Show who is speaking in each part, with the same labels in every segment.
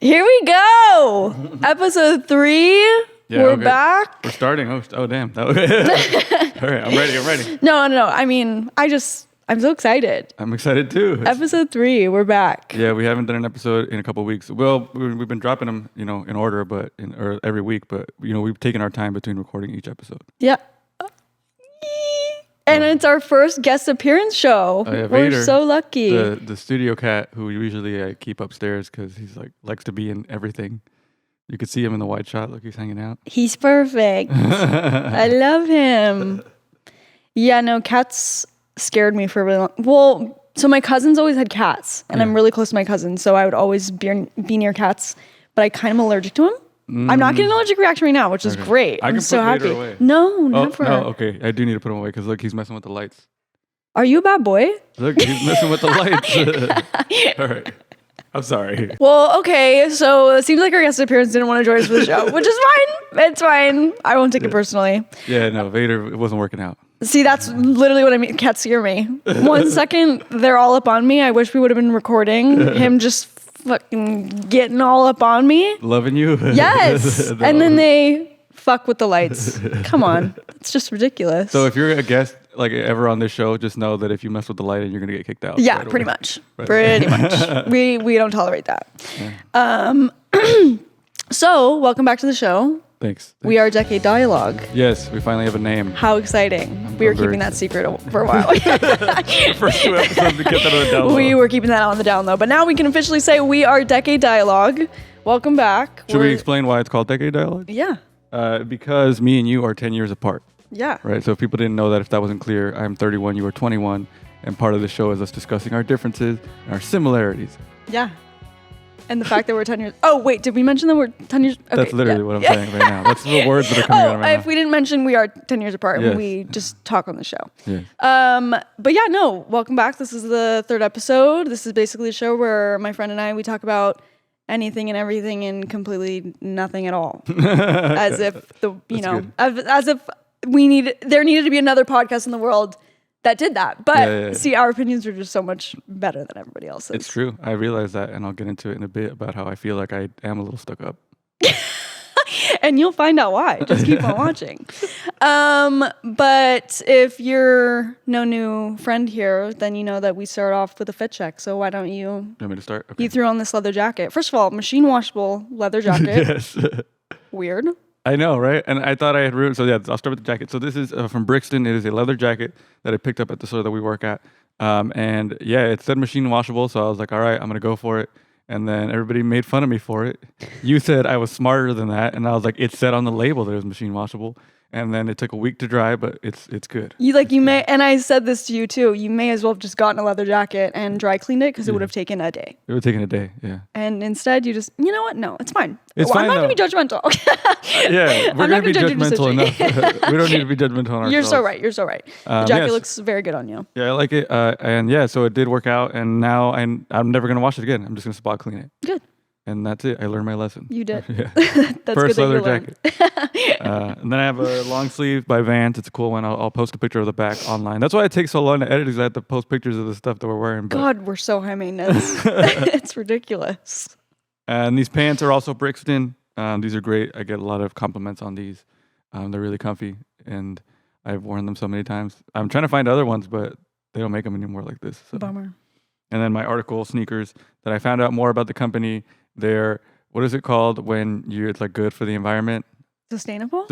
Speaker 1: Here we go. Episode 3.
Speaker 2: Yeah,
Speaker 1: We're back.
Speaker 2: We're starting. Oh damn. All right, I'm ready.
Speaker 1: No. I mean, I'm so excited.
Speaker 2: I'm excited too.
Speaker 1: Episode 3. We're back.
Speaker 2: Yeah, we haven't done an episode in a couple of weeks. Well, we've been dropping them, in order, but or every week. But we've taken our time between recording each episode.
Speaker 1: Yeah. And it's our first guest appearance show.
Speaker 2: Oh, yeah,
Speaker 1: We're
Speaker 2: Vader,
Speaker 1: so lucky.
Speaker 2: The studio cat who usually I keep upstairs because he's likes to be in everything. You could see him in the wide shot. Look, he's hanging out.
Speaker 1: He's perfect. I love him. Yeah, no, cats scared me for a really long. Well, so my cousins always had cats, and I'm really close to my cousins, so I would always be near cats. But I kind of am allergic to them. I'm not getting an allergic reaction right now, which is great. I'm so happy.
Speaker 2: Away.
Speaker 1: No, never.
Speaker 2: Oh, okay. I do need to put him away because look, he's messing with the lights.
Speaker 1: Are you a bad boy?
Speaker 2: Look, he's messing with the lights. All right. I'm sorry.
Speaker 1: Well, okay. So it seems like our guest appearance didn't want to join us for the show, which is fine. It's fine. I won't take it personally.
Speaker 2: Yeah, no, Vader, it wasn't working out.
Speaker 1: See, that's literally what I mean. Cats scare me. 1 second, they're all up on me. I wish we would have been recording him just fucking getting all up on me.
Speaker 2: Loving you?
Speaker 1: Yes. And then they fuck with the lights. Come on. It's just ridiculous.
Speaker 2: So if you're a guest ever on this show, just know that if you mess with the lighting, you're going to get kicked out.
Speaker 1: Yeah, pretty much. Pretty much. We don't tolerate that. Yeah. So welcome back to the show.
Speaker 2: Thanks.
Speaker 1: We are Decade Dialogue.
Speaker 2: Yes, we finally have a name.
Speaker 1: How exciting. We were keeping that secret for a while.
Speaker 2: First 2 episodes to get that on the down low.
Speaker 1: We were keeping that on the down low. But now we can officially say we are Decade Dialogue. Welcome back.
Speaker 2: Should we explain why it's called Decade Dialogue?
Speaker 1: Yeah.
Speaker 2: Because me and you are 10 years apart.
Speaker 1: Yeah.
Speaker 2: Right. So if people didn't know that, if that wasn't clear, I'm 31, you are 21. And part of the show is us discussing our differences and our similarities.
Speaker 1: Yeah. And the fact that we're 10 years... Oh, wait. Did we mention that we're 10 years... Okay,
Speaker 2: that's literally what I'm saying right now. That's the words that are coming out of my mouth.
Speaker 1: If we didn't mention we are 10 years apart, and we just talk on the show.
Speaker 2: Yes.
Speaker 1: But yeah, no. Welcome back. This is the 3rd episode. This is basically a show where my friend and I, we talk about anything and everything and completely nothing at all. As if, as if there needed to be another podcast in the world that did that. But see, our opinions are just so much better than everybody else's.
Speaker 2: It's true. I realize that, and I'll get into it in a bit about how I feel like I am a little stuck up.
Speaker 1: And you'll find out why. Just keep on watching. But if you're no new friend here, then you know that we start off with a fit check. So why don't you...
Speaker 2: You want me to start? Okay.
Speaker 1: You threw on this leather jacket. First of all, machine washable leather jacket.
Speaker 2: Yes.
Speaker 1: Weird.
Speaker 2: I know, right? And I thought I had ruined. So yeah, I'll start with the jacket. So this is from Brixton. It is a leather jacket that I picked up at the store that we work at. And yeah, it said machine washable. So I was like, all right, I'm going to go for it. And then everybody made fun of me for it. You said I was smarter than that. And I was like, it said on the label that it was machine washable. And then it took a week to dry, but it's good.
Speaker 1: You may, and I said this to you too, you may as well have just gotten a leather jacket and dry cleaned it because it would have taken a day.
Speaker 2: It would have taken a day, yeah.
Speaker 1: And instead you just, you know what? No, it's fine.
Speaker 2: It's fine,
Speaker 1: I'm not going to be judgmental.
Speaker 2: Yeah, we're going to be judgmental enough. We don't need to be judgmental on ourselves.
Speaker 1: You're so right. The jacket looks very good on you.
Speaker 2: Yeah, I like it. And yeah, so it did work out. And now I'm never going to wash it again. I'm just going to spot clean it.
Speaker 1: Good.
Speaker 2: And that's it. I learned my lesson.
Speaker 1: You did.
Speaker 2: Yeah.
Speaker 1: That's
Speaker 2: First
Speaker 1: good
Speaker 2: leather
Speaker 1: that
Speaker 2: jacket. And then I have a long sleeve by Vans. It's a cool one. I'll post a picture of the back online. That's why it takes so long to edit, because I have to post pictures of the stuff that we're wearing.
Speaker 1: God, we're so high maintenance. It's ridiculous.
Speaker 2: And these pants are also Brixton. These are great. I get a lot of compliments on these. They're really comfy, and I've worn them so many times. I'm trying to find other ones, but they don't make them anymore like this. So.
Speaker 1: Bummer.
Speaker 2: And then my article sneakers that I found out more about the company. They're, what is it called when it's like good for the environment?
Speaker 1: Sustainable.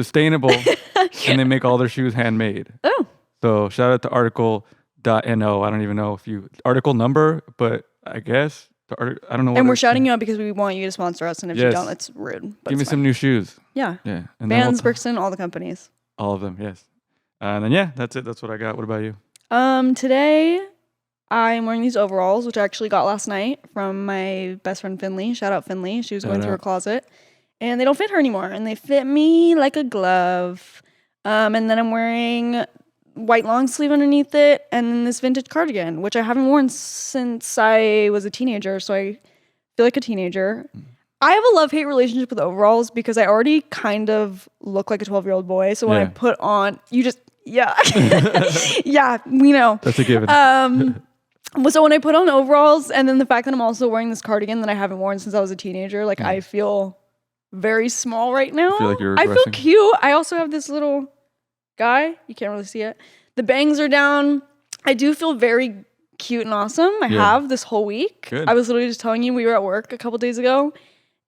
Speaker 2: And they make all their shoes handmade.
Speaker 1: Oh.
Speaker 2: So shout out to article.no. I don't even know article number, but I guess I don't know.
Speaker 1: And we're shouting you out because we want you to sponsor us, and if you don't, it's rude. But
Speaker 2: give me some new shoes.
Speaker 1: Yeah.
Speaker 2: Yeah. And
Speaker 1: Vans, Brixton, all the companies.
Speaker 2: All of them, yes. And then that's it. That's what I got. What about you?
Speaker 1: Today I'm wearing these overalls, which I actually got last night from my best friend Finley. Shout out Finley. She was going through her closet, and they don't fit her anymore, and they fit me like a glove. And then I'm wearing white long sleeve underneath it, and then this vintage cardigan, which I haven't worn since I was a teenager, so I feel like a teenager. I have a love-hate relationship with overalls because I already kind of look like a 12-year-old boy, so when I put on, yeah, we know.
Speaker 2: That's a given.
Speaker 1: So when I put on overalls, and then the fact that I'm also wearing this cardigan that I haven't worn since I was a teenager, like I feel very small right now. I feel cute. I also have this little guy. You can't really see it. The bangs are down. I do feel very cute and awesome. I have this whole week.
Speaker 2: Good.
Speaker 1: I was literally just telling you, we were at work a couple days ago,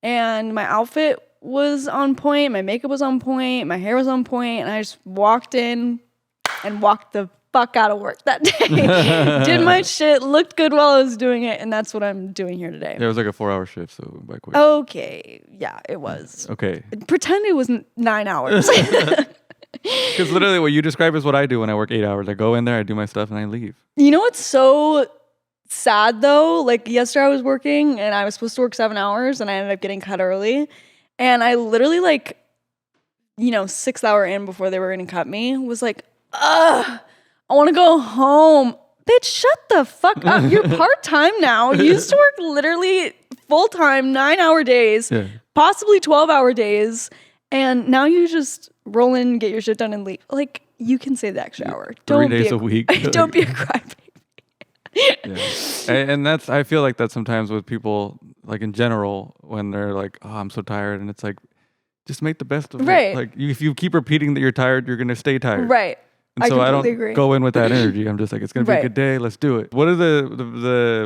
Speaker 1: and my outfit was on point. My makeup was on point. My hair was on point, and I just walked in and walked the fuck out of work that day. Did my shit, looked good while I was doing it, and that's what I'm doing here today.
Speaker 2: Yeah, it was like a 4-hour shift, so by quick.
Speaker 1: Okay, yeah, it was.
Speaker 2: Okay.
Speaker 1: Pretend it was 9 hours.
Speaker 2: Because literally what you describe is what I do when I work 8 hours. I go in there, I do my stuff, and I leave.
Speaker 1: You know what's so sad though? Like yesterday I was working, and I was supposed to work 7 hours, and I ended up getting cut early. And I literally 6th hour in before they were going to cut me, was like, ugh, I want to go home. Bitch, shut the fuck up. You're part-time now. You used to work literally full-time 9-hour days, possibly 12-hour days. And now you just roll in, get your shit done, and leave. Like, you can save the extra hour.
Speaker 2: 3 days a week.
Speaker 1: Don't be a crybaby.
Speaker 2: And that's, I feel like that sometimes with people, like in general, when they're like, oh, I'm so tired. And it's like, just make the best of it. Like, if you keep repeating that you're tired, you're going to stay tired.
Speaker 1: Right.
Speaker 2: And so I don't go in with that energy. I'm just like, it's going to be a good day. Let's do it. What are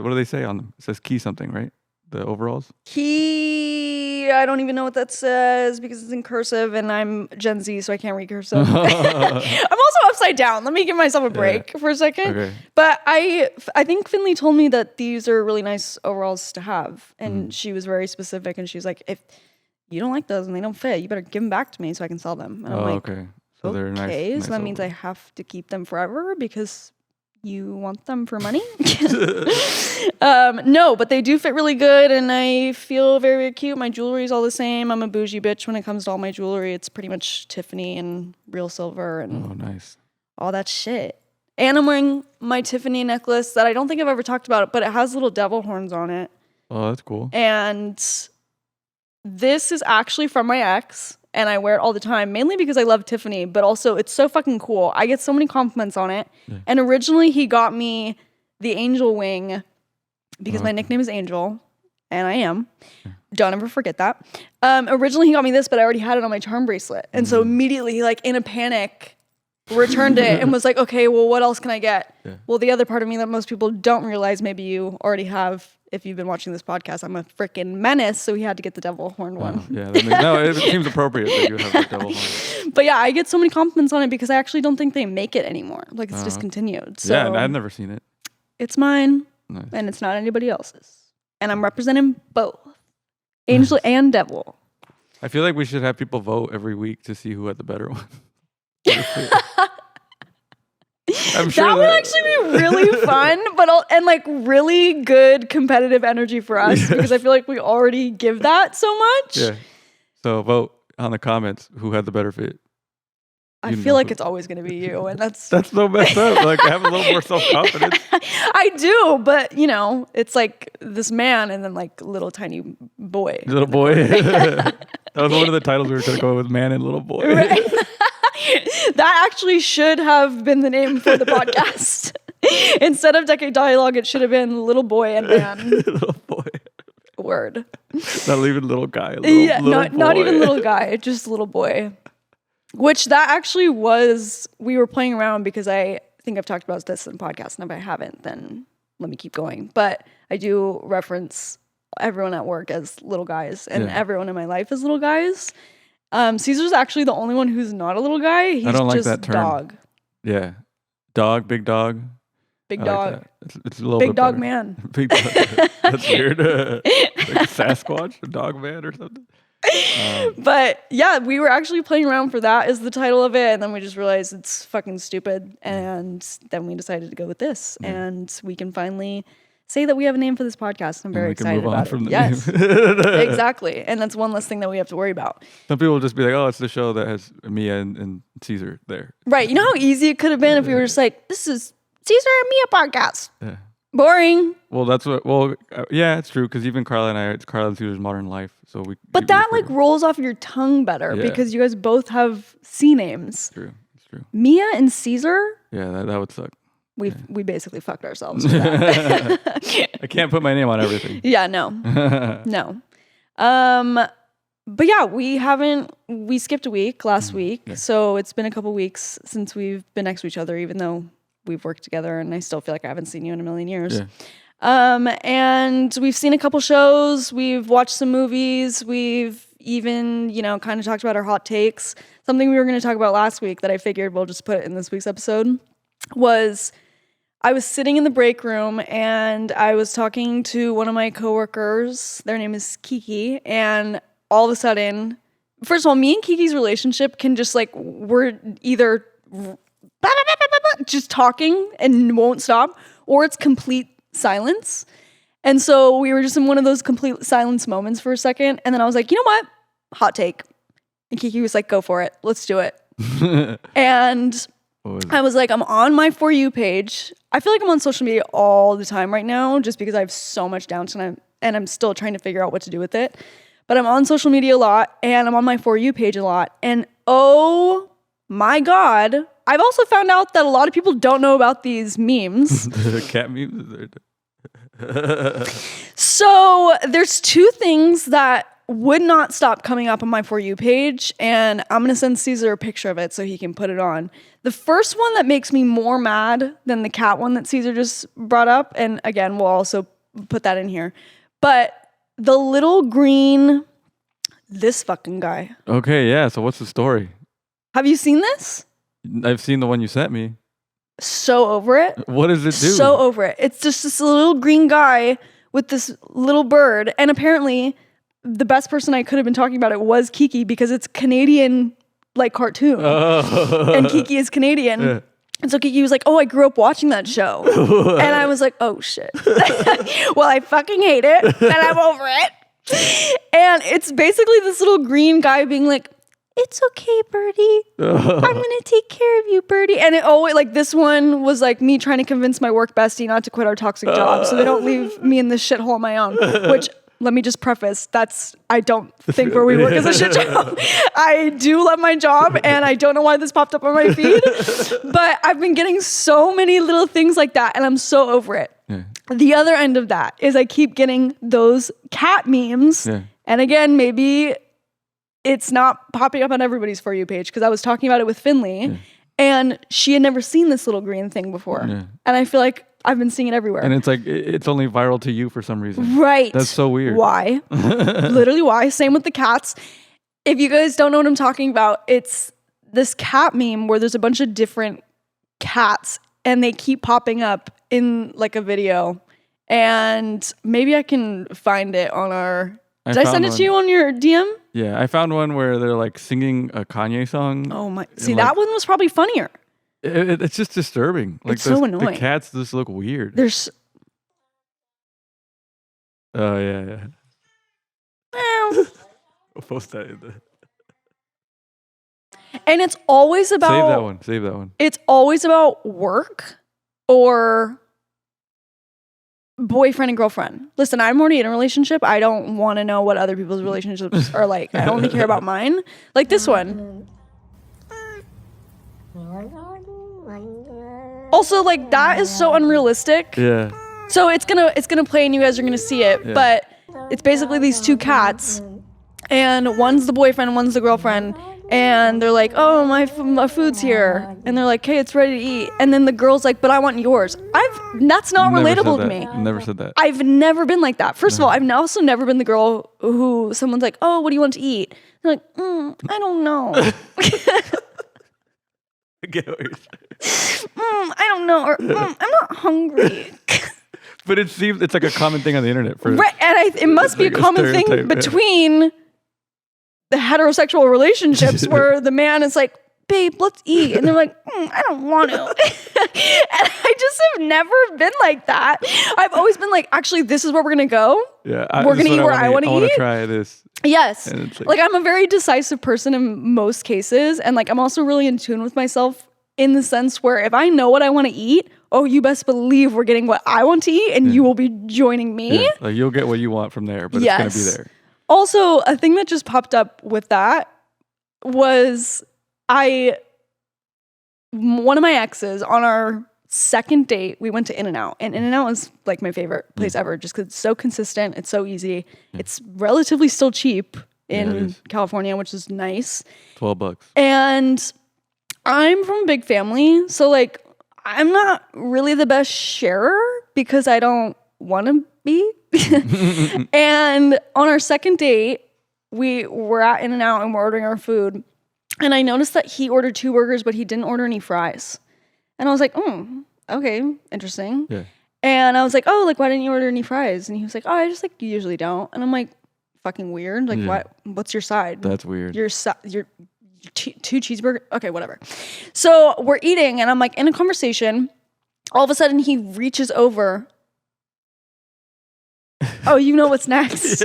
Speaker 2: what do they say on them? It says key something, right? The overalls?
Speaker 1: Key, I don't even know what that says because it's in cursive and I'm Gen Z, so I can't read cursive. I'm also upside down. Let me give myself a break for a second. Okay. But I think Finley told me that these are really nice overalls to have. And she was very specific, and she's like, if you don't like those and they don't fit, you better give them back to me so I can sell them. And I'm like,
Speaker 2: okay. So they're nice.
Speaker 1: Okay, so that means I have to keep them forever because you want them for money? No, but they do fit really good, and I feel very, very cute. My jewelry is all the same. I'm a bougie bitch when it comes to all my jewelry. It's pretty much Tiffany and real silver and all that shit. And I'm wearing my Tiffany necklace that I don't think I've ever talked about, but it has little devil horns on it.
Speaker 2: Oh, that's cool.
Speaker 1: And this is actually from my ex. And I wear it all the time, mainly because I love Tiffany, but also it's so fucking cool. I get so many compliments on it. Yeah. And originally he got me the angel wing because my nickname is Angel, and I am. Yeah. Don't ever forget that. Originally he got me this, but I already had it on my charm bracelet. And so immediately, like in a panic, returned it and was like, okay, well, what else can I get? Yeah. Well, the other part of me that most people don't realize, maybe you already have, if you've been watching this podcast, I'm a freaking menace, so he had to get the devil horn one.
Speaker 2: Yeah, it seems appropriate that you have the devil horn.
Speaker 1: But yeah, I get so many compliments on it because I actually don't think they make it anymore. Like, it's discontinued. So
Speaker 2: yeah, I've never seen it.
Speaker 1: It's mine, and it's not anybody else's. And I'm representing both, angel and devil.
Speaker 2: I feel like we should have people vote every week to see who had the better one. I'm sure
Speaker 1: that would actually be really fun, and like really good competitive energy for us because I feel like we already give that so much. Yeah.
Speaker 2: So vote on the comments who had the better fit.
Speaker 1: I feel like it's always going to be you, and that's
Speaker 2: so messed up. Like, have a little more self-confidence.
Speaker 1: I do, but it's like this man and then like little tiny boy.
Speaker 2: Little boy. That was one of the titles we were going to go with, man and little boy. Right?
Speaker 1: That actually should have been the name for the podcast. Instead of Decade Dialogue, it should have been Little Boy and Man.
Speaker 2: Little boy.
Speaker 1: Word.
Speaker 2: Not even little guy.
Speaker 1: Not even little guy, just little boy. Which that actually was, we were playing around because I think I've talked about this in the podcast, and if I haven't, then let me keep going. But I do reference everyone at work as little guys, and everyone in my life is little guys. Cesar's actually the only one who's not a little guy. He's
Speaker 2: I don't like
Speaker 1: just
Speaker 2: that term.
Speaker 1: Dog.
Speaker 2: Yeah. Dog, big dog.
Speaker 1: Big dog.
Speaker 2: Like it's a little
Speaker 1: big
Speaker 2: bit
Speaker 1: dog
Speaker 2: better.
Speaker 1: man.
Speaker 2: Big dog. That's weird. Like Sasquatch, a dog man or something.
Speaker 1: But yeah, we were actually playing around for that as the title of it, and then we just realized it's fucking stupid, and then we decided to go with this, and we can finally say that we have a name for this podcast. I'm very excited about it. Yes, exactly, and that's one less thing that we have to worry about.
Speaker 2: Some people will just be like, "Oh, it's the show that has Mia and Cesar there."
Speaker 1: Right? You know how easy it could have been if we were just like, "This is Cesar and Mia podcast." Yeah. Boring.
Speaker 2: Well, that's what. Well, yeah, it's true because even Carla and I, it's Carla and Cesar's Modern Life, so we.
Speaker 1: But that like rolls off your tongue better because you guys both have C names.
Speaker 2: It's true.
Speaker 1: Mia and Cesar.
Speaker 2: Yeah, that would suck.
Speaker 1: we basically fucked ourselves with that.
Speaker 2: I can't put my name on everything.
Speaker 1: Yeah, no. No. But yeah, we skipped a week last week. Yeah. So it's been a couple weeks since we've been next to each other, even though we've worked together, and I still feel like I haven't seen you in a million years. Yeah. And we've seen a couple shows, we've watched some movies, we've even, kind of talked about our hot takes. Something we were going to talk about last week that I figured we'll just put in this week's episode was I was sitting in the break room and I was talking to one of my coworkers. Their name is Kiki, and all of a sudden, first of all, me and Kiki's relationship can just we're either just talking and won't stop, or it's complete silence. And so we were just in one of those complete silence moments for a second. And then I was like, you know what? Hot take. And Kiki was like, go for it. Let's do it. And I was like, I'm on my For You page. I feel like I'm on social media all the time right now just because I have so much downtime and I'm still trying to figure out what to do with it. But I'm on social media a lot and I'm on my For You page a lot. And oh my God, I've also found out that a lot of people don't know about these memes.
Speaker 2: The cat memes?
Speaker 1: So there's two things that would not stop coming up on my For You page, and I'm going to send Cesar a picture of it so he can put it on. The first one that makes me more mad than the cat one that Cesar just brought up, and again, we'll also put that in here, but the little green, this fucking guy.
Speaker 2: Okay, yeah, so what's the story?
Speaker 1: Have you seen this?
Speaker 2: I've seen the one you sent me.
Speaker 1: So over it.
Speaker 2: What does it do?
Speaker 1: So over it. It's just this little green guy with this little bird, and apparently the best person I could have been talking about it was Kiki because it's Canadian cartoon. Oh. And Kiki is Canadian. Yeah. And so Kiki was like, oh, I grew up watching that show. And I was like, oh shit. Well, I fucking hate it and I'm over it. And it's basically this little green guy being like, it's okay, Birdie. I'm going to take care of you, Birdie. And it always, this one was me trying to convince my work bestie not to quit our toxic job so they don't leave me in this shithole on my own, which, let me just preface, I don't think where we work is a shit job. I do love my job, and I don't know why this popped up on my feed, but I've been getting so many little things like that, and I'm so over it. Yeah. The other end of that is I keep getting those cat memes, and again, maybe it's not popping up on everybody's For You page, because I was talking about it with Finley, and she had never seen this little green thing before, and I feel like I've been seeing it everywhere. And
Speaker 2: it's it's only viral to you for some reason.
Speaker 1: Right.
Speaker 2: That's so weird.
Speaker 1: Why? Literally why? Same with the cats. If you guys don't know what I'm talking about, it's this cat meme where there's a bunch of different cats and they keep popping up in a video. And maybe I can find it on our... Did I send it to you on your DM?
Speaker 2: Yeah, I found one where they're singing a Kanye song.
Speaker 1: Oh my... See, that one was probably funnier.
Speaker 2: It's just disturbing.
Speaker 1: It's so annoying.
Speaker 2: The cats just look weird.
Speaker 1: There's...
Speaker 2: Oh, yeah. We'll post that in the...
Speaker 1: And it's always about...
Speaker 2: Save that one.
Speaker 1: It's always about work or boyfriend and girlfriend. Listen, I'm already in a relationship. I don't want to know what other people's relationships are like. I only care about mine. Like this one. Also, that is so unrealistic.
Speaker 2: Yeah.
Speaker 1: So it's gonna play and you guys are gonna see it. Yeah. But it's basically these two cats, and one's the boyfriend, one's the girlfriend, and they're like, "Oh, my food's here," and they're like, "Hey, it's ready to eat." And then the girl's like, "But I want yours." That's not relatable to me.
Speaker 2: Never said that.
Speaker 1: I've never been like that. First of all, I've also never been the girl who someone's like, "Oh, what do you want to eat?" They're like, "I don't know."
Speaker 2: I get what you're saying.
Speaker 1: I don't know, or I'm not hungry.
Speaker 2: But it seems it's a common thing on the internet.
Speaker 1: Right, and it must be a common thing between the heterosexual relationships where the man is like, "Babe, let's eat," and they're like, "I don't want to." And I just have never been like that. I've always been like, actually, this is where we're gonna go.
Speaker 2: Yeah,
Speaker 1: we're gonna eat where I want to eat.
Speaker 2: I want to try this.
Speaker 1: Yes, I'm a very decisive person in most cases, and I'm also really in tune with myself in the sense where if I know what I want to eat, oh, you best believe we're getting what I want to eat, and you will be joining me.
Speaker 2: Yeah. You'll get what you want from there, but it's gonna be there.
Speaker 1: Also, a thing that just popped up with that was one of my exes on our second date, we went to In-N-Out. And In-N-Out is like my favorite place ever just because it's so consistent. It's so easy. It's relatively still cheap in California, which is nice.
Speaker 2: $12.
Speaker 1: And I'm from a big family. So like, I'm not really the best sharer because I don't want to be. And on our second date, we were at In-N-Out and we're ordering our food. And I noticed that he ordered 2 burgers, but he didn't order any fries. And I was like, okay, interesting. Yeah. And I was like, oh, like, why didn't you order any fries? And he was like, oh, I just like usually don't. And I'm like, fucking weird. Like, what's your side?
Speaker 2: That's weird.
Speaker 1: Your 2 cheeseburgers? Okay, whatever. So we're eating and I'm like in a conversation. All of a sudden he reaches over. Oh, you know what's next.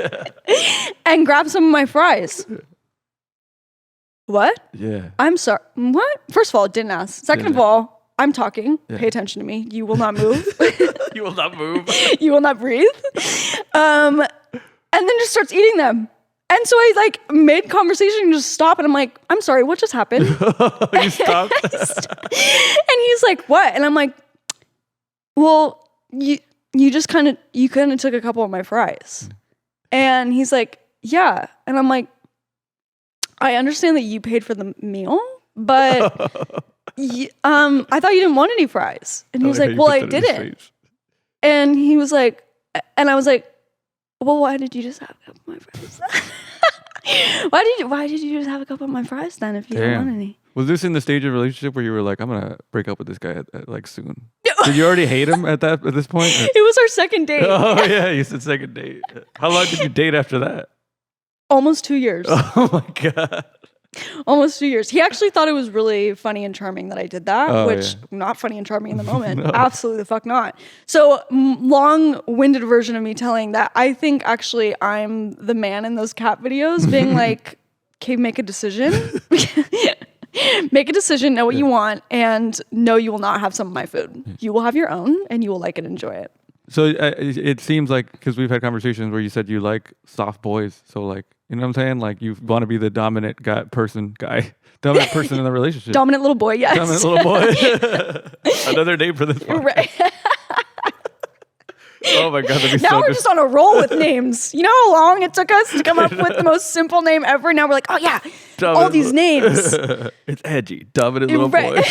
Speaker 1: And grabs some of my fries. What?
Speaker 2: Yeah.
Speaker 1: I'm sorry. What? First of all, didn't ask. Second of all, I'm talking. Pay attention to me. You will not move.
Speaker 2: You will not move.
Speaker 1: You will not breathe. And then just starts eating them. And so I like made conversation and just stop. And I'm like, I'm sorry, what just happened?
Speaker 2: You stopped?
Speaker 1: And he's like, what? And I'm like, well, you kind of took a couple of my fries. And he's like, yeah. And I'm like, I understand that you paid for the meal, but I thought you didn't want any fries. And he was like, well, I didn't. And he was like, and I was like, well, why did you just have a couple of my fries? Why did you just have a couple of my fries then if you didn't want any?
Speaker 2: Was this in the stage of relationship where you were like, I'm gonna break up with this guy at like soon? Did you already hate him at this point? Or?
Speaker 1: It was our second date.
Speaker 2: Oh yeah, you said second date. How long did you date after that?
Speaker 1: Almost 2 years.
Speaker 2: Oh my God.
Speaker 1: Almost 2 years. He actually thought it was really funny and charming that I did that, which not funny and charming in the moment. No. Absolutely the fuck not. So long-winded version of me telling that I think actually I'm the man in those cat videos being like, okay, make a decision. Make a decision, know what you want, and know you will not have some of my food. You will have your own, and you will like it and enjoy it.
Speaker 2: So it seems like, because we've had conversations where you said you like soft boys. So like, you know what I'm saying? Like you want to be the dominant person in the relationship.
Speaker 1: Dominant little boy, yes.
Speaker 2: Dominant little boy. Another name for this podcast. Right. Oh my God.
Speaker 1: Now we're just on a roll with names. You know how long it took us to come up with the most simple name ever? Now we're like, oh yeah, all these names.
Speaker 2: It's edgy. Dominant little boy.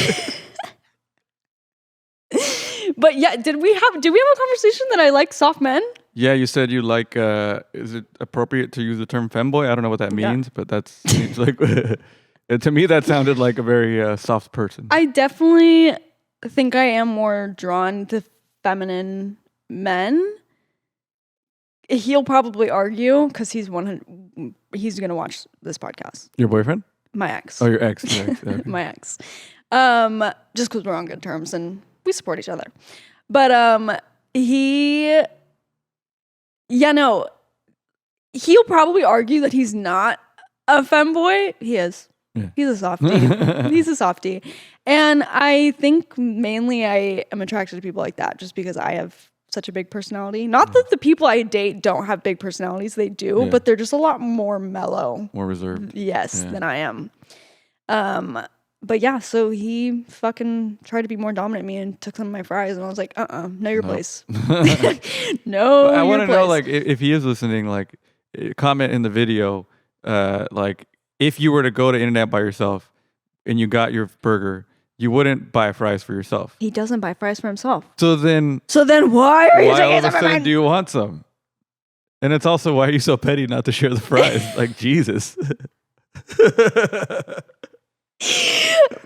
Speaker 1: But yeah, did we have a conversation that I like soft men?
Speaker 2: Yeah, you said you like, is it appropriate to use the term femboy? I don't know what that means, but that seems like, to me that sounded like a very soft person.
Speaker 1: I definitely think I am more drawn to feminine men. He'll probably argue because he's going to watch this podcast.
Speaker 2: Your boyfriend?
Speaker 1: My ex.
Speaker 2: Oh, your ex. Okay.
Speaker 1: My ex. Just because we're on good terms and we support each other. But he'll probably argue that he's not a femboy. He is. Yeah. He's a softie. He's a softie. And I think mainly I am attracted to people like that just because I have such a big personality. Not that the people I date don't have big personalities. They do, but they're just a lot more mellow.
Speaker 2: More reserved.
Speaker 1: Yes, than I am. But yeah, so he fucking tried to be more dominant me and took some of my fries, and I was like, know your place. No,
Speaker 2: I want to know, like, if he is listening, like, comment in the video, like, if you were to go to In-N-Out by yourself and you got your burger, you wouldn't buy fries for yourself.
Speaker 1: He doesn't buy fries for himself.
Speaker 2: So then
Speaker 1: why are you taking
Speaker 2: all of a sudden do you want some? And it's also, why are you so petty not to share the fries? Like, Jesus.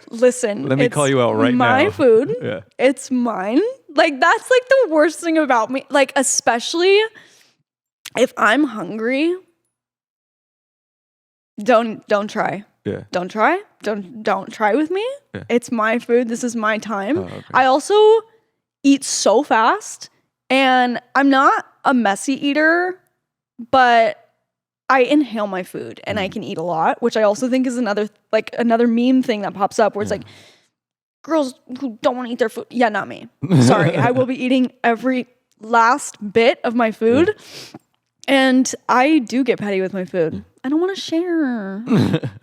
Speaker 1: Listen,
Speaker 2: let me call you out right now.
Speaker 1: My food. Yeah. It's mine. Like, that's like the worst thing about me. Like, especially if I'm hungry, don't try.
Speaker 2: Yeah.
Speaker 1: Don't try. Don't try with me. Yeah. It's my food. This is my time. Oh, okay. I also eat so fast, and I'm not a messy eater, but I inhale my food and I can eat a lot, which I also think is another meme thing that pops up where it's like, girls who don't want to eat their food. Yeah, not me. Sorry. I will be eating every last bit of my food. And I do get petty with my food. I don't want to share.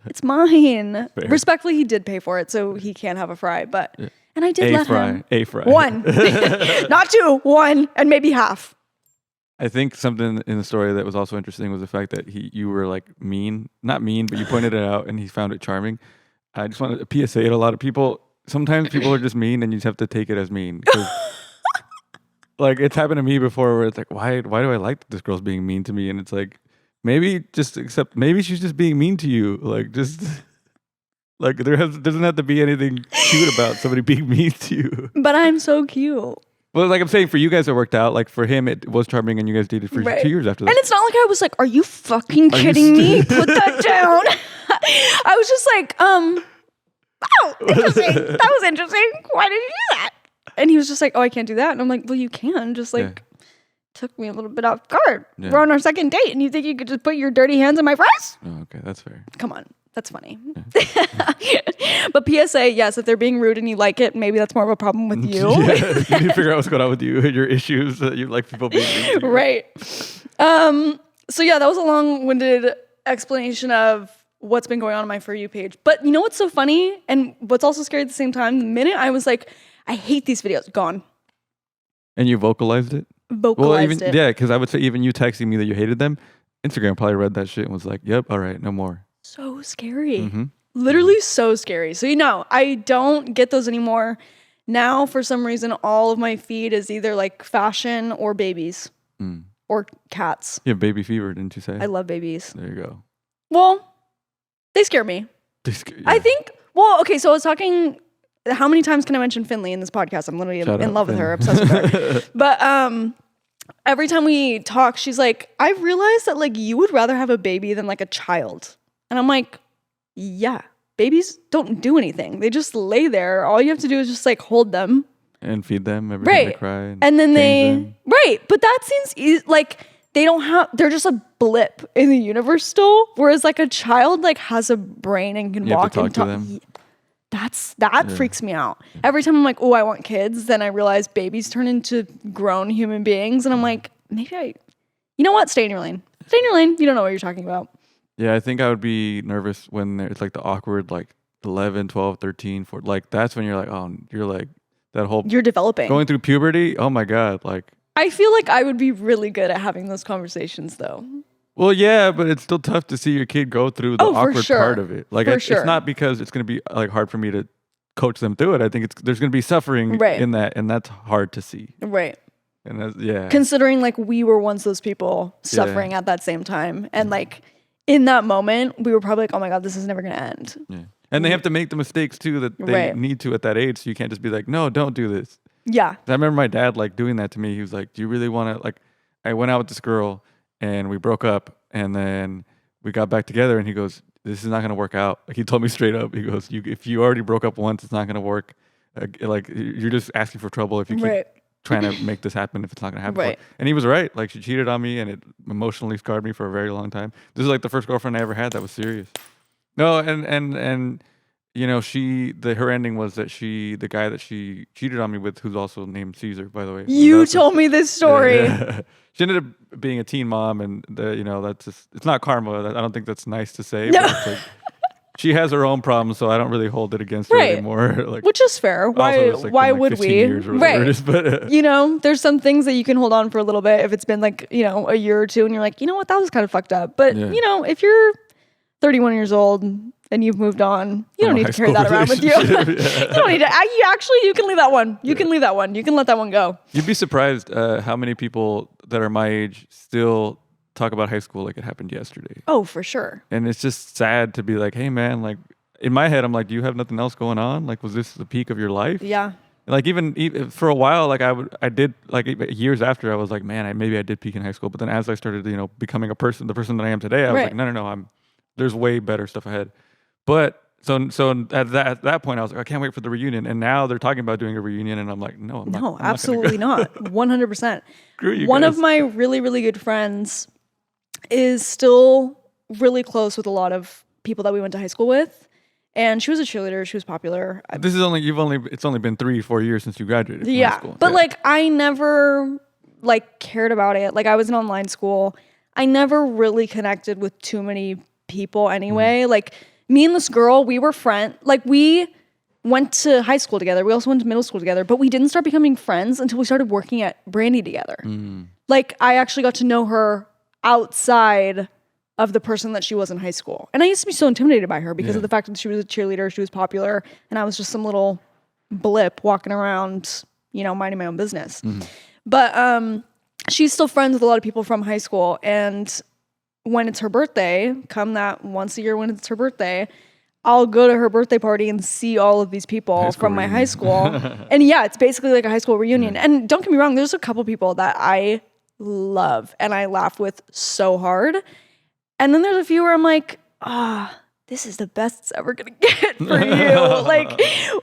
Speaker 1: It's mine.
Speaker 2: Fair.
Speaker 1: Respectfully, he did pay for it, so he can't have a fry. But And I did let him.
Speaker 2: A fry.
Speaker 1: One. Not two. One. And maybe half.
Speaker 2: I think something in the story that was also interesting was the fact that you were like mean. Not mean, but you pointed it out and he found it charming. I just wanted a PSA to a lot of people. Sometimes people are just mean and you just have to take it as mean. Like it's happened to me before where it's like, why do I like that this girl's being mean to me? And it's like, maybe she's just being mean to you. Like just like doesn't have to be anything cute about somebody being mean to you.
Speaker 1: But I'm so cute.
Speaker 2: Well, like I'm saying, for you guys it worked out. Like for him it was charming and you guys dated for 2 years after that.
Speaker 1: And it's not like I was like, are you fucking kidding me? Put that down. I was just like, oh, interesting. That was interesting. Why did you do that? And he was just like, oh, I can't do that. And I'm like, well, you can. Just like, took me a little bit off guard. Yeah. We're on our second date and you think you could just put your dirty hands in my fries?
Speaker 2: Oh, okay, that's fair.
Speaker 1: Come on. That's funny. Yeah. But PSA, yes, if they're being rude and you like it, maybe that's more of a problem with you.
Speaker 2: You need to figure out what's going on with you and your issues that you like people being mean to you.
Speaker 1: Right. So yeah, that was a long-winded explanation of what's been going on my For You page. But you know what's so funny and what's also scary at the same time? The minute I was like, I hate these videos, gone.
Speaker 2: And you vocalized it?
Speaker 1: Vocalized it.
Speaker 2: Yeah, because I would say even you texting me that you hated them, Instagram probably read that shit and was like, yep, all right, no more.
Speaker 1: So scary. Mm-hmm. Literally so scary. So, I don't get those anymore. Now, for some reason, all of my feed is either like fashion or babies or cats.
Speaker 2: You have baby fever, didn't you say?
Speaker 1: I love babies.
Speaker 2: There you go.
Speaker 1: Well, they scare me. I think, okay, so I was talking, how many times can I mention Finley in this podcast? I'm literally in love with her, obsessed with her. But every time we talk, she's like, I realized that like you would rather have a baby than like a child. And I'm like, yeah, babies don't do anything. They just lay there. All you have to do is just like hold them.
Speaker 2: And feed them every time they cry.
Speaker 1: And then but that seems like they're just a blip in the universe still. Whereas like a child like has a brain and can walk and talk. To them. That freaks me out. Every time I'm like, oh, I want kids. Then I realize babies turn into grown human beings. And I'm like, maybe you know what? Stay in your lane. Stay in your lane. You don't know what you're talking about.
Speaker 2: Yeah, I think I would be nervous when it's like the awkward, like 11, 12, 13, 14. Like that's when you're like, oh, you're like that whole.
Speaker 1: You're developing.
Speaker 2: Going through puberty. Oh my God. Like.
Speaker 1: I feel like I would be really good at having those conversations though.
Speaker 2: Well, yeah, but it's still tough to see your kid go through the awkward part of it. Like it's not because it's going to be like hard for me to coach them through it. I think there's going to be suffering in that. And that's hard to see.
Speaker 1: Right.
Speaker 2: And that's,
Speaker 1: considering like we were once those people suffering at that same time. And like, in that moment, we were probably like, oh my God, this is never going to end. Yeah.
Speaker 2: And they have to make the mistakes too that they need to at that age. So you can't just be like, no, don't do this.
Speaker 1: Yeah.
Speaker 2: I remember my dad like doing that to me. He was like, do you really want to, like, I went out with this girl and we broke up and then we got back together and he goes, this is not going to work out. Like he told me straight up, he goes, if you already broke up once, it's not going to work. Like you're just asking for trouble if you keep trying to make this happen if it's not going to happen.
Speaker 1: Right.
Speaker 2: And he was right. Like she cheated on me and it emotionally scarred me for a very long time. This is like the first girlfriend I ever had that was serious. No, and you know, her ending was that the guy that she cheated on me with, who's also named Cesar, by the way.
Speaker 1: You told me this story.
Speaker 2: Yeah. She ended up being a teen mom and that's just, it's not karma. I don't think that's nice to say.
Speaker 1: No.
Speaker 2: But it's like, she has her own problems, so I don't really hold it against her anymore. Like,
Speaker 1: which is fair. Why would we? Right. There's some things that you can hold on for a little bit if it's been like, a year or two and you're like, you know what, that was kind of fucked up. But, if you're 31 years old and you've moved on, you don't need to carry that around with you. You don't need to. You can leave that one. You can leave that one. You can let that one go.
Speaker 2: You'd be surprised how many people that are my age still talk about high school like it happened yesterday.
Speaker 1: Oh, for sure.
Speaker 2: And it's just sad to be like, hey man, like in my head, I'm like, do you have nothing else going on? Like, was this the peak of your life?
Speaker 1: Yeah.
Speaker 2: Like even for a while, like I did like years after I was like, man, maybe I did peak in high school. But then as I started, becoming the person that I am today, I was like, no, there's way better stuff ahead. But so at that point, I was like, I can't wait for the reunion. And now they're talking about doing a reunion, and I'm like, no, I'm not,
Speaker 1: absolutely not. 100%.
Speaker 2: One
Speaker 1: of my really, really good friends is still really close with a lot of people that we went to high school with. And she was a cheerleader. She was popular.
Speaker 2: It's only been 3-4 years since you graduated from high school.
Speaker 1: But like, I never cared about it. Like I was in online school. I never really connected with too many people anyway. Like me and this girl, we were friends. Like we went to high school together. We also went to middle school together, but we didn't start becoming friends until we started working at Brandy together. Like, I actually got to know her outside of the person that she was in high school. And I used to be so intimidated by her because of the fact that she was a cheerleader, she was popular, and I was just some little blip walking around, you know, minding my own business. But she's still friends with a lot of people from high school. And when it's her birthday, come that once a year when it's her birthday, I'll go to her birthday party and see all of these people from my high school. And yeah, it's basically like a high school reunion. And don't get me wrong, there's a couple people that I love and I laugh with so hard. And then there's a few where I'm like, this is the best it's ever gonna get for you. Like,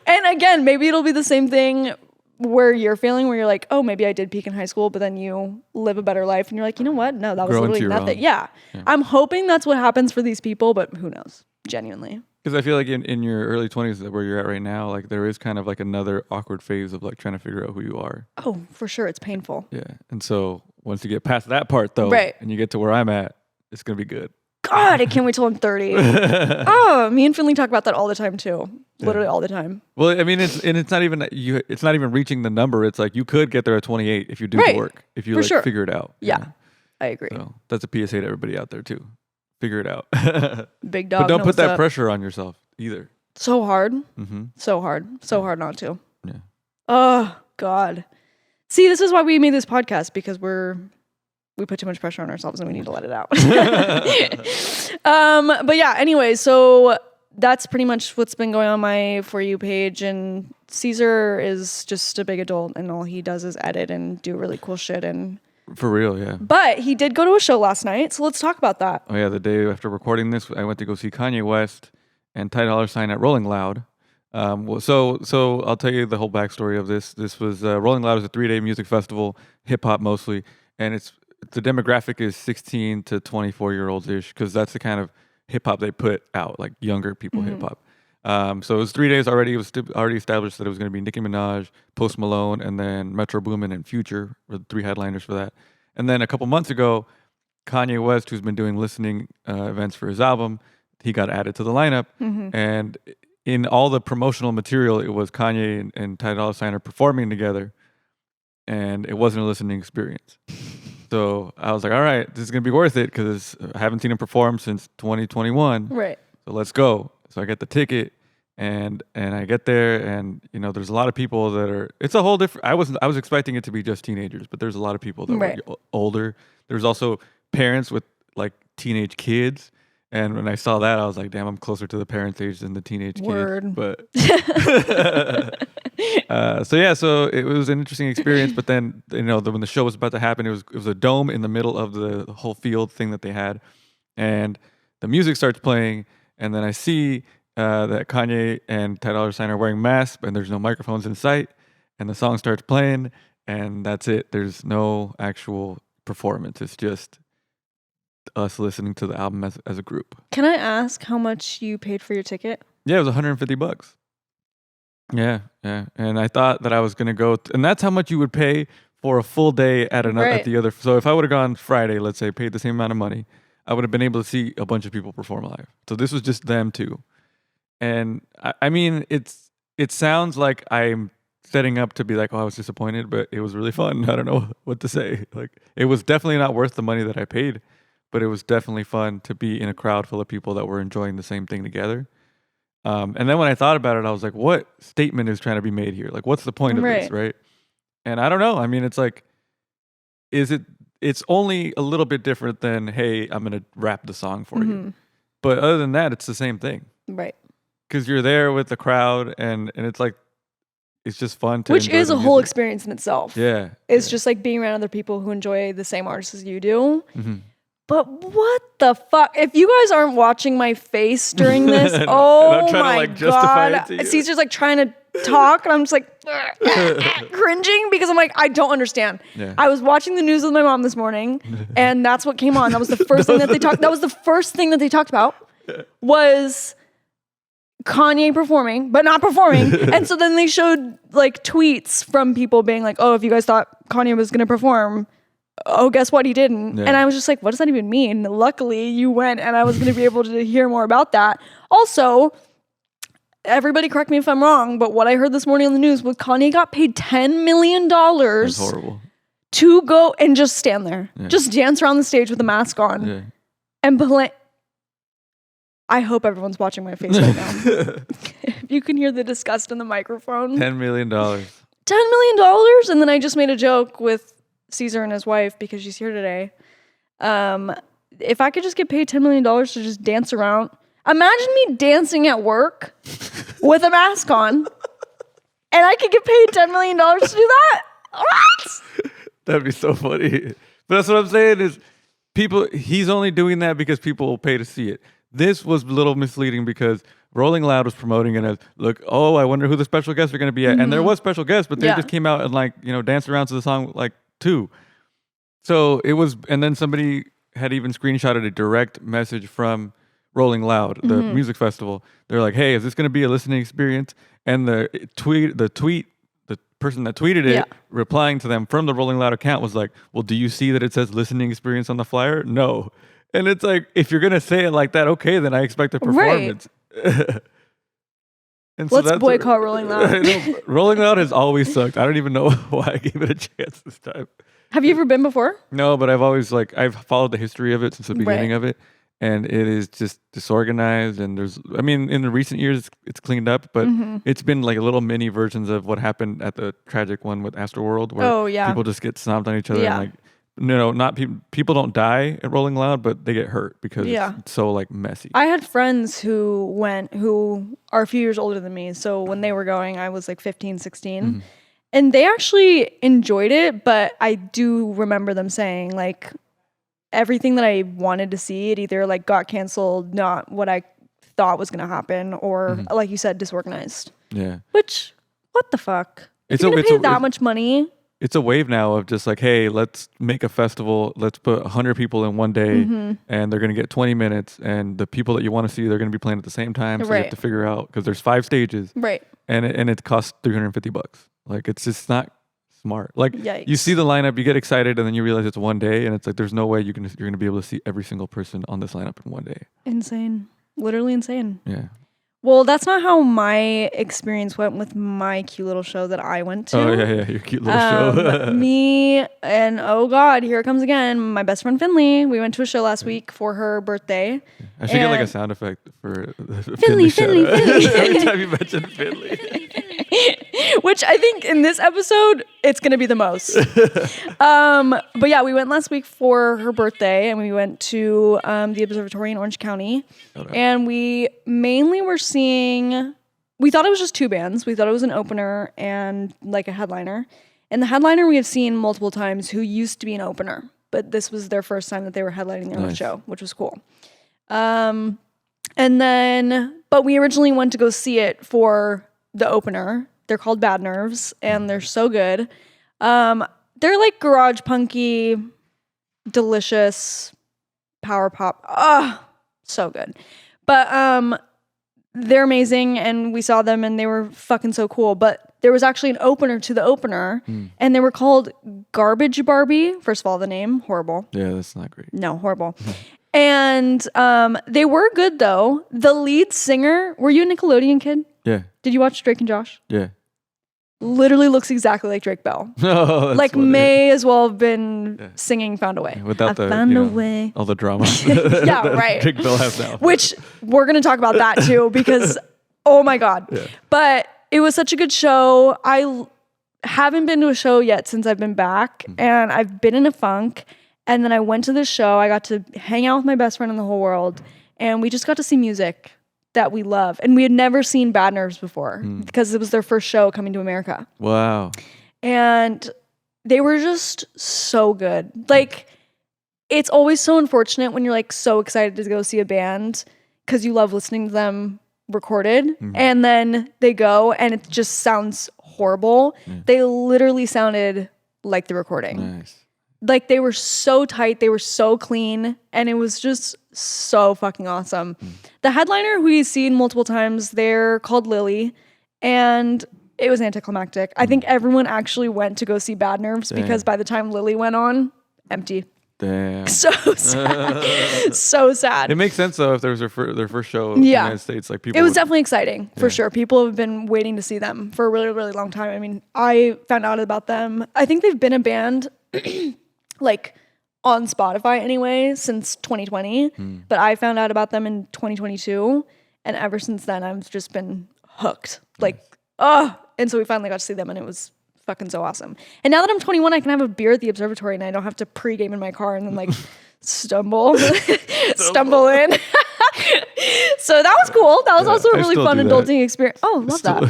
Speaker 1: and again, maybe it'll be the same thing where you're feeling, where you're like, oh, maybe I did peak in high school, but then you live a better life and you're like, you know what? No, that was literally nothing. Yeah. I'm hoping that's what happens for these people, but who knows? Genuinely.
Speaker 2: Because I feel like in your early 20s, where you're at right now, like there is kind of like another awkward phase of like trying to figure out who you are.
Speaker 1: Oh, for sure. It's painful.
Speaker 2: Yeah. And so once you get past that part though, and you get to where I'm at, it's going to be good.
Speaker 1: God, I can't wait till I'm 30. Oh, me and Finley talk about that all the time too. Literally all the time.
Speaker 2: Well, I mean, it's not even it's not even reaching the number. It's like you could get there at 28 if you do the work, if you like figure it out.
Speaker 1: Yeah, I agree.
Speaker 2: So that's a PSA to everybody out there too. Figure it out.
Speaker 1: Big dog.
Speaker 2: But don't put that pressure on yourself either.
Speaker 1: So hard. So hard. So hard not to.
Speaker 2: Yeah.
Speaker 1: Oh God. See, this is why we made this podcast, because we put too much pressure on ourselves and we need to let it out. But yeah, anyway, so that's pretty much what's been going on my For You page. And Cesar is just a big adult and all he does is edit and do really cool shit. And
Speaker 2: for real, yeah.
Speaker 1: But he did go to a show last night, so let's talk about that.
Speaker 2: Oh yeah, the day after recording this, I went to go see Kanye West and Ty Dolla $ign at Rolling Loud. So I'll tell you the whole backstory of this. This was Rolling Loud is a 3-day music festival, hip hop mostly, and the demographic is 16 to 24-year-olds ish, because that's the kind of hip hop they put out, like younger people hip hop. So it was 3 days already. It was already established that it was going to be Nicki Minaj, Post Malone, and then Metro Boomin and Future were the 3 headliners for that. And then a couple months ago, Kanye West, who's been doing listening events for his album, he got added to the lineup. And in all the promotional material, it was Kanye and Ty Dolla $ign are performing together, and it wasn't a listening experience. So I was like, all right, this is going to be worth it, because I haven't seen him perform since 2021.
Speaker 1: Right.
Speaker 2: So let's go. So I get the ticket, and I get there, and you know, there's a lot of people that are. It's a whole different. I was expecting it to be just teenagers, but there's a lot of people that were older. There's also parents with like teenage kids, and when I saw that, I was like, damn, I'm closer to the parents' age than the teenage kid. But so it was an interesting experience. But then, you know, when the show was about to happen, it was a dome in the middle of the whole field thing that they had, and the music starts playing. And then I see that Kanye and Ty Dolla $ign are wearing masks, and there's no microphones in sight. And the song starts playing, and that's it. There's no actual performance. It's just us listening to the album as a group.
Speaker 1: Can I ask how much you paid for your ticket?
Speaker 2: Yeah, it was $150. Yeah. And I thought that I was gonna go, and that's how much you would pay for a full day at the other. So if I would have gone Friday, let's say, paid the same amount of money, I would have been able to see a bunch of people perform live. So this was just them two. And I mean, it sounds like I'm setting up to be like, oh, I was disappointed, but it was really fun. I don't know what to say. Like, it was definitely not worth the money that I paid, but it was definitely fun to be in a crowd full of people that were enjoying the same thing together. And then when I thought about it, I was like, what statement is trying to be made here? Like, what's the point of this, right? And I don't know. I mean, it's like, it's only a little bit different than, hey, I'm going to rap the song for you. But other than that, it's the same thing.
Speaker 1: Right.
Speaker 2: Because you're there with the crowd, and it's like, it's just fun to
Speaker 1: Which is a whole experience in itself.
Speaker 2: Yeah.
Speaker 1: It's just like being around other people who enjoy the same artists as you do. But what the fuck? If you guys aren't watching my face during this, oh my God. Caesar's like trying to talk, and I'm just like cringing because I'm like, I don't understand.
Speaker 2: Yeah.
Speaker 1: I was watching the news with my mom this morning, and that's what came on. That was the first thing that they talked. That was the first thing that they talked about was Kanye performing, but not performing. And so then they showed like tweets from people being like, oh, if you guys thought Kanye was going to perform, oh, guess what? He didn't. And I was just like, what does that even mean? Luckily, you went, and I was going to be able to hear more about that. Also, everybody correct me if I'm wrong, but what I heard this morning on the news was Kanye got paid $10 million
Speaker 2: That's horrible.
Speaker 1: to go and just stand there. Yeah. Just dance around the stage with a mask on. Yeah. And play. I hope everyone's watching my face right now. If you can hear the disgust in the microphone.
Speaker 2: $10 million.
Speaker 1: $10 million? And then I just made a joke with Cesar and his wife because she's here today. If I could just get paid $10 million to just dance around. Imagine me dancing at work with a mask on. And I could get paid $10 million to do that? What?
Speaker 2: That'd be so funny. But that's what I'm saying is he's only doing that because people will pay to see it. This was a little misleading because Rolling Loud was promoting it as, look, I wonder who the special guests are going to be at. Mm-hmm. And there was special guests, but they just came out and danced around to the song too. So it was, and then somebody had even screenshotted a direct message from Rolling Loud, the music festival. They're like, hey, is this going to be a listening experience? And the person that tweeted it, replying to them from the Rolling Loud account was like, well, do you see that it says listening experience on the flyer? No. And it's like, if you're going to say it like that, okay, then I expect a performance. Right.
Speaker 1: And so let's boycott Rolling Loud.
Speaker 2: Rolling Loud has always sucked. I don't even know why I gave it a chance this time.
Speaker 1: Have you ever been before?
Speaker 2: No, but I've always I've followed the history of it since the beginning of it. And it is just disorganized. And in the recent years, it's cleaned up, but it's been like little mini versions of what happened at the tragic one with Astroworld, where people just get stomped on each other. Yeah. And people don't die at Rolling Loud, but they get hurt because it's so messy.
Speaker 1: I had friends who went who are a few years older than me. So when they were going, I was 15, 16. Mm-hmm. And they actually enjoyed it, but I do remember them saying everything that I wanted to see, it either got canceled, not what I thought was going to happen, or like you said, disorganized. Yeah. Which, what the fuck? If you're going to pay that much money.
Speaker 2: It's a wave now of just hey, let's make a festival. Let's put 100 people in one day, and they're going to get 20 minutes. And the people that you want to see, they're going to be playing at the same time. So you have to figure out, because there's 5 stages, right? And it costs $350. It's just not smart. You see the lineup, you get excited, and then you realize it's one day, and it's there's no way you're going to be able to see every single person on this lineup in one day.
Speaker 1: Insane, literally insane.
Speaker 2: Yeah.
Speaker 1: Well, that's not how my experience went with my cute little show that I went to.
Speaker 2: Oh, yeah, your cute little show.
Speaker 1: Me and, oh God, here it comes again, my best friend Finley. We went to a show last week for her birthday.
Speaker 2: I should get a sound effect for
Speaker 1: Finley.
Speaker 2: Every time you mention Finley.
Speaker 1: Which I think in this episode, it's going to be the most. But yeah, we went last week for her birthday, and we went to the observatory in Orange County. And we mainly were seeing, we thought it was just 2 bands. We thought it was an opener and a headliner. And the headliner we have seen multiple times who used to be an opener, but this was their first time that they were headlining their own show, which was cool. And then, but we originally went to go see it for the opener. They're called Bad Nerves, and they're so good. They're garage punky, delicious, power pop. So good. But they're amazing, and we saw them, and they were fucking so cool. But there was actually an opener to the opener, and they were called Garbage Barbie. First of all, the name, horrible.
Speaker 2: Yeah, that's not great.
Speaker 1: No, horrible. And they were good, though. The lead singer, were you a Nickelodeon kid?
Speaker 2: Yeah.
Speaker 1: Did you watch Drake and Josh?
Speaker 2: Yeah.
Speaker 1: Literally looks exactly like Drake Bell.
Speaker 2: Oh, that's funny.
Speaker 1: May as well have been singing Found a Way.
Speaker 2: Without all the drama.
Speaker 1: Yeah, right.
Speaker 2: Drake Bell has now.
Speaker 1: Which we're going to talk about that too, because oh my God. Yeah. But it was such a good show. I haven't been to a show yet since I've been back, and I've been in a funk. And then I went to this show. I got to hang out with my best friend in the whole world, and we just got to see music that we love. And we had never seen Bad Nerves before because it was their first show coming to America.
Speaker 2: Wow.
Speaker 1: And they were just so good. It's always so unfortunate when you're so excited to go see a band because you love listening to them recorded, and then they go and it just sounds horrible. They literally sounded like the recording.
Speaker 2: Nice.
Speaker 1: They were so tight, they were so clean, and it was just so fucking awesome. The headliner, who we've seen multiple times, they're called Lily, and it was anticlimactic. I think everyone actually went to go see Bad Nerves because by the time Lily went on, empty.
Speaker 2: Damn.
Speaker 1: So sad. So sad.
Speaker 2: It makes sense though if there was their first show in the United States. Like people.
Speaker 1: It was definitely exciting for sure. People have been waiting to see them for a really, really long time. I mean, I found out about them. I think they've been a band like on Spotify anyway since 2020. But I found out about them in 2022, and ever since then I've just been hooked. Like, and so we finally got to see them, and it was fucking so awesome. And now that I'm 21, I can have a beer at the observatory, and I don't have to pregame in my car and then like stumble in. So that was cool. That was also a really fun adulting experience. Oh, love that.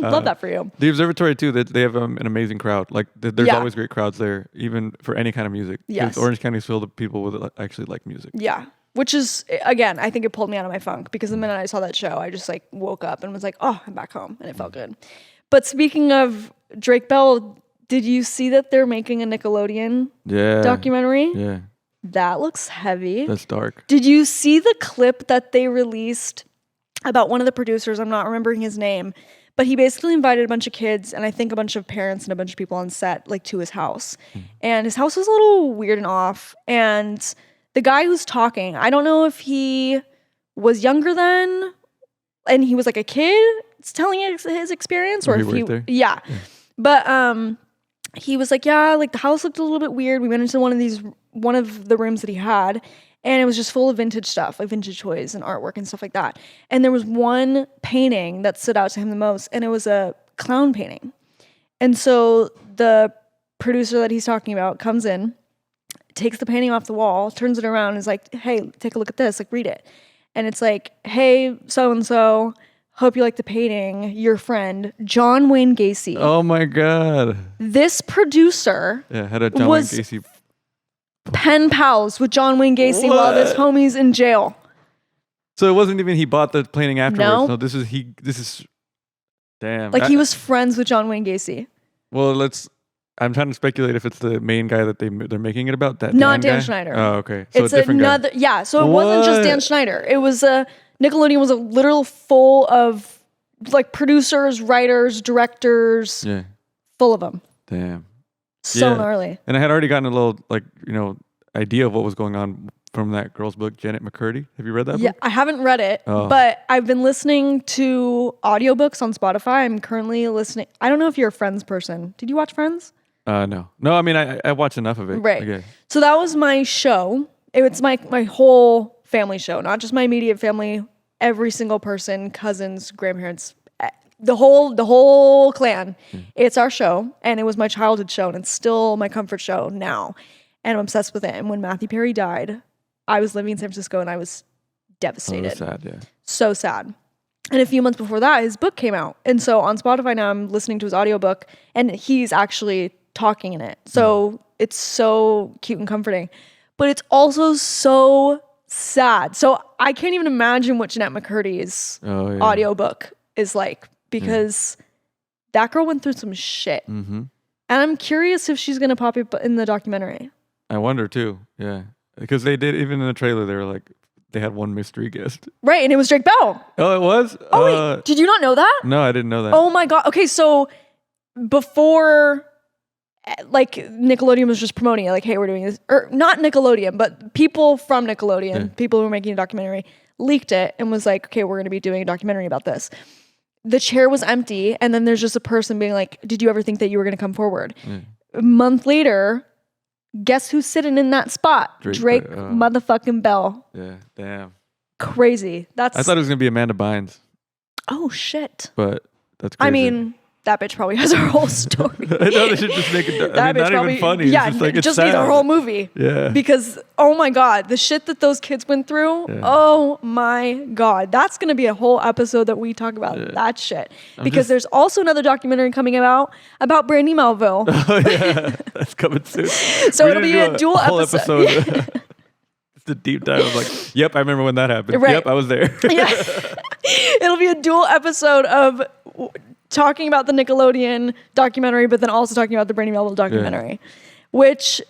Speaker 1: Love that for you.
Speaker 2: The observatory too. They have an amazing crowd. Like there's always great crowds there, even for any kind of music.
Speaker 1: Yes.
Speaker 2: Orange County is filled with people with actually like music.
Speaker 1: Yeah. Which is, again, I think it pulled me out of my funk because the minute I saw that show, I just like woke up and was like, oh, I'm back home, and it felt good. But speaking of Drake Bell, did you see that they're making a Nickelodeon documentary?
Speaker 2: Yeah.
Speaker 1: That looks heavy.
Speaker 2: That's dark.
Speaker 1: Did you see the clip that they released about one of the producers? I'm not remembering his name, but he basically invited a bunch of kids and I think a bunch of parents and a bunch of people on set like to his house. And his house was a little weird and off. And the guy who's talking, I don't know if he was younger then and he was like a kid telling his experience, or if he but he was like, yeah, like the house looked a little bit weird. We went into one of the rooms that he had, and it was just full of vintage stuff, like vintage toys and artwork and stuff like that. And there was one painting that stood out to him the most, and it was a clown painting. And so the producer that he's talking about comes in, takes the painting off the wall, turns it around, and is like, hey, take a look at this, like read it. And it's like, hey, so-and-so, hope you like the painting. Your friend, John Wayne Gacy.
Speaker 2: Oh my God.
Speaker 1: This producer
Speaker 2: had a John Wayne Gacy
Speaker 1: pen pals with John Wayne Gacy while this homie's in jail.
Speaker 2: So it wasn't even he bought the painting afterwards.
Speaker 1: No,
Speaker 2: this is damn.
Speaker 1: Like he was friends with John Wayne Gacy.
Speaker 2: Well, I'm trying to speculate if it's the main guy that they're making it about. That
Speaker 1: not Dan
Speaker 2: guy?
Speaker 1: Schneider.
Speaker 2: Oh, okay. So
Speaker 1: it's another guy. Yeah. So it wasn't just Dan Schneider. It was Nickelodeon was a literal full of like producers, writers, directors.
Speaker 2: Yeah.
Speaker 1: Full of them.
Speaker 2: Damn.
Speaker 1: So gnarly.
Speaker 2: And I had already gotten a little idea of what was going on from that girl's book, Janet McCurdy. Have you read that book?
Speaker 1: Yeah, I haven't read it, but I've been listening to audiobooks on Spotify. I'm currently listening. I don't know if you're a Friends person. Did you watch Friends?
Speaker 2: No. I mean, I watched enough of it.
Speaker 1: Right.
Speaker 2: Okay.
Speaker 1: So that was my show. It's my whole family show, not just my immediate family. Every single person, cousins, grandparents, the whole clan. It's our show, and it was my childhood show, and it's still my comfort show now. And I'm obsessed with it. And when Matthew Perry died, I was living in San Francisco, and I was devastated.
Speaker 2: Oh, sad, yeah.
Speaker 1: So sad. And a few months before that, his book came out. And so on Spotify now, I'm listening to his audiobook, and he's actually talking in it. So it's so cute and comforting. But it's also so sad. So I can't even imagine what Jeanette McCurdy's audiobook is like, because that girl went through some shit. And I'm curious if she's going to pop up in the documentary.
Speaker 2: I wonder too. Yeah. Because they did, even in the trailer, they were like, they had one mystery guest.
Speaker 1: Right. And it was Drake Bell.
Speaker 2: Oh, it was?
Speaker 1: Oh, wait. Did you not know that?
Speaker 2: No, I didn't know that.
Speaker 1: Oh my God. Okay. So before, like, Nickelodeon was just promoting it, like, hey, we're doing this, or not Nickelodeon, but people from Nickelodeon, people who were making a documentary, leaked it and was like, okay, we're going to be doing a documentary about this. The chair was empty, and then there's just a person being like, did you ever think that you were going to come forward? A month later, guess who's sitting in that spot? Drake motherfucking Bell.
Speaker 2: Yeah, damn.
Speaker 1: Crazy.
Speaker 2: I thought it was going to be Amanda Bynes.
Speaker 1: Oh, shit.
Speaker 2: But that's crazy.
Speaker 1: I mean, that bitch probably has her whole story.
Speaker 2: I know they should just make it. I mean, not probably, even funny.
Speaker 1: Yeah,
Speaker 2: it's just like, it's
Speaker 1: just
Speaker 2: sad.
Speaker 1: needs a whole movie.
Speaker 2: Yeah.
Speaker 1: Because oh my God, the shit that those kids went through. Yeah. Oh my God, that's gonna be a whole episode that we talk about that shit. Because there's also another documentary coming about Brandy Melville.
Speaker 2: Oh yeah, that's coming soon.
Speaker 1: So it'll be a dual episode.
Speaker 2: It's a deep dive. I'm like, yep, I remember when that happened.
Speaker 1: Right.
Speaker 2: Yep, I was there.
Speaker 1: Yeah. It'll be a dual episode of talking about the Nickelodeon documentary, but then also talking about the Brandy Melville documentary, which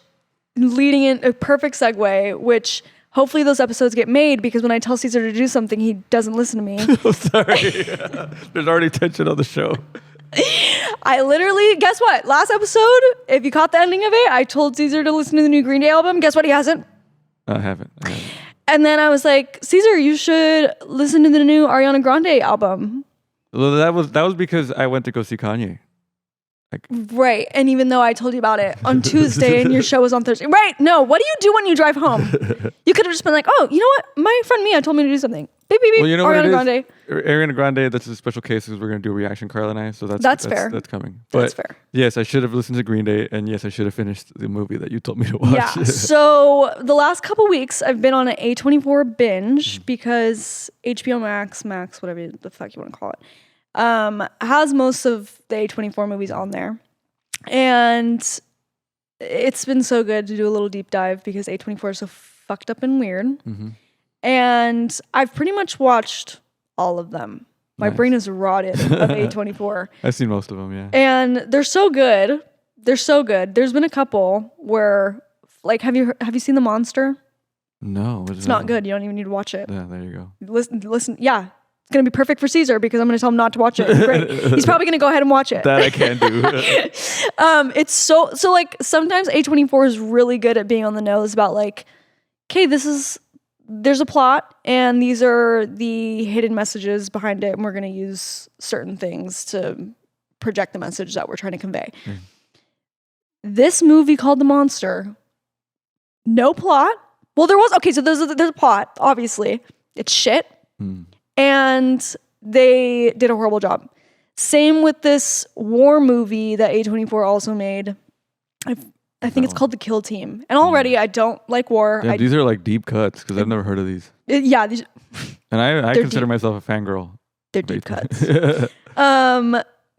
Speaker 1: leading in a perfect segue, which hopefully those episodes get made, because when I tell Cesar to do something, he doesn't listen to me.
Speaker 2: Oh, sorry. There's already tension on the show.
Speaker 1: I literally, guess what? Last episode, if you caught the ending of it, I told Cesar to listen to the new Green Day album. Guess what? He hasn't.
Speaker 2: I haven't.
Speaker 1: And then I was like, Cesar, you should listen to the new Ariana Grande album.
Speaker 2: Well, that was because I went to go see Kanye.
Speaker 1: Right. And even though I told you about it on Tuesday and your show was on Thursday. Right. No, what do you do when you drive home? You could have just been like, oh, you know what? My friend Mia told me to do something. Beep, beep, beep.
Speaker 2: Well, you know
Speaker 1: Ariana
Speaker 2: what it
Speaker 1: Grande.
Speaker 2: is? Ariana Grande, that's a special case because we're going to do a reaction, Carla and I. So that's
Speaker 1: fair.
Speaker 2: That's coming. But
Speaker 1: that's fair.
Speaker 2: Yes, I should have listened to Green Day. And yes, I should have finished the movie that you told me to watch.
Speaker 1: Yeah. So the last couple weeks, I've been on an A24 binge because HBO Max, whatever the fuck you want to call it, has most of the A24 movies on there. And it's been so good to do a little deep dive because A24 is so fucked up and weird. Mm-hmm. And I've pretty much watched all of them. My brain is rotted of A24.
Speaker 2: I've seen most of them, yeah.
Speaker 1: And they're so good. They're so good. There's been a couple where, like, have you seen The Monster?
Speaker 2: No.
Speaker 1: It's not good. You don't even need to watch it.
Speaker 2: Yeah, there you go.
Speaker 1: Listen. Yeah. It's going to be perfect for Cesar because I'm going to tell him not to watch it. Great. He's probably going to go ahead and watch it.
Speaker 2: That I can do.
Speaker 1: It's so like sometimes A24 is really good at being on the nose about like, okay, there's a plot and these are the hidden messages behind it and we're going to use certain things to project the message that we're trying to convey. Mm. This movie called The Monster, no plot. Well, there's a plot, obviously. It's shit. Mm. And they did a horrible job. Same with this war movie that A24 also made. I think it's called The Kill Team. And already I don't like war.
Speaker 2: Yeah, these are like deep cuts because I've never heard of these.
Speaker 1: Yeah.
Speaker 2: And I consider myself a fangirl.
Speaker 1: They're deep cuts.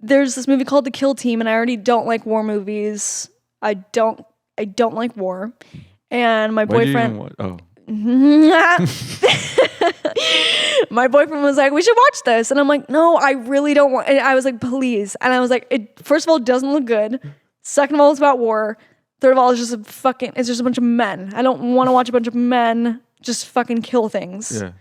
Speaker 1: There's this movie called The Kill Team and I already don't like war movies. I don't like war. And my boyfriend... My boyfriend was like, we should watch this. And I'm like, no, I really don't want. And I was like, please. And I was like, first of all, it doesn't look good. Second of all, it's about war. Third of all, it's just a bunch of men. I don't want to watch a bunch of men just fucking kill things. Yeah.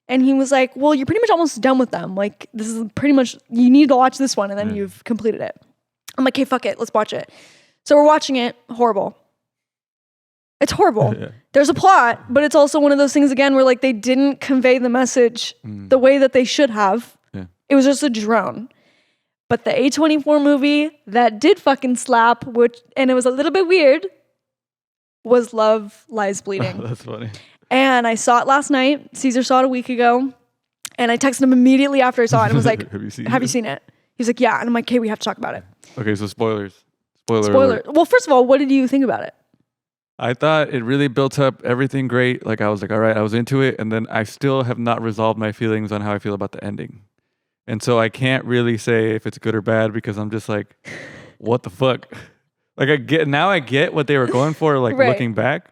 Speaker 1: And he was like, well, you're pretty much almost done with them. Like, this is pretty much, you need to watch this one and then you've completed it. I'm like, hey, fuck it. Let's watch it. So we're watching it. Horrible. It's horrible. Yeah. There's a plot, but it's also one of those things again where like they didn't convey the message the way that they should have. Yeah. It was just a drone. But the A24 movie that did fucking slap, and it was a little bit weird, was Love Lies Bleeding.
Speaker 2: Oh, that's funny.
Speaker 1: And I saw it last night. Cesar saw it a week ago. And I texted him immediately after I saw it and was like, have you seen it? He's like, yeah. And I'm like, okay, we have to talk about it.
Speaker 2: Okay, so spoilers. Spoiler.
Speaker 1: Well, first of all, what did you think about it?
Speaker 2: I thought it really built up everything great. Like I was like, all right, I was into it. And then I still have not resolved my feelings on how I feel about the ending. And so I can't really say if it's good or bad because I'm just like, what the fuck? Like I get what they were going for, like right. Looking back.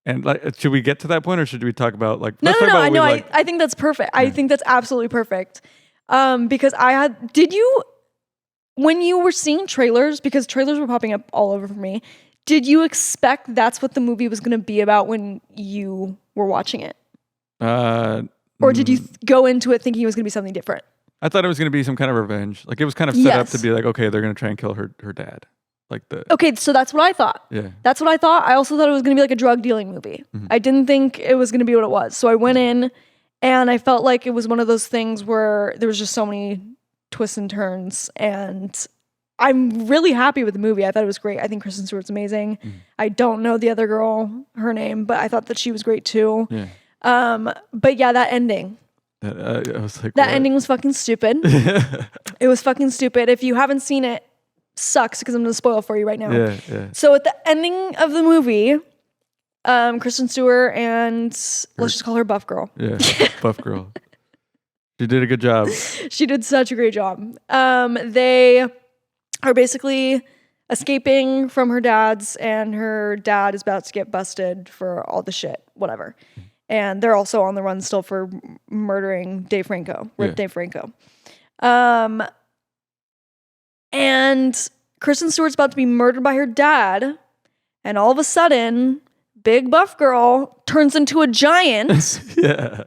Speaker 2: And like, should we get to that point or should we talk about like,
Speaker 1: No, I think that's perfect. Yeah. I think that's absolutely perfect. Because when you were seeing trailers, because trailers were popping up all over for me, did you expect that's what the movie was going to be about when you were watching it? Or did you go into it thinking it was going to be something different?
Speaker 2: I thought it was going to be some kind of revenge. Like it was kind of set up to be like, okay, they're going to try and kill her dad.
Speaker 1: Okay, so that's what I thought.
Speaker 2: Yeah.
Speaker 1: That's what I thought. I also thought it was going to be like a drug dealing movie. Mm-hmm. I didn't think it was going to be what it was. So I went in and I felt like it was one of those things where there was just so many twists and turns, and I'm really happy with the movie. I thought it was great. I think Kristen Stewart's amazing. Mm. I don't know the other girl, her name, but I thought that she was great too. Yeah. But yeah, that ending.
Speaker 2: I was like,
Speaker 1: that ending was fucking stupid. It was fucking stupid. If you haven't seen it, sucks because I'm going to spoil for you right now.
Speaker 2: Yeah.
Speaker 1: So at the ending of the movie, Kristen Stewart and let's just call her Buff Girl.
Speaker 2: Yeah, Buff Girl. She did a good job.
Speaker 1: She did such a great job. They are basically escaping from her dad's, and her dad is about to get busted for all the shit, whatever. And they're also on the run still for murdering Dave Franco. Dave Franco. And Kristen Stewart's about to be murdered by her dad, and all of a sudden, big buff girl turns into a giant.
Speaker 2: Yeah.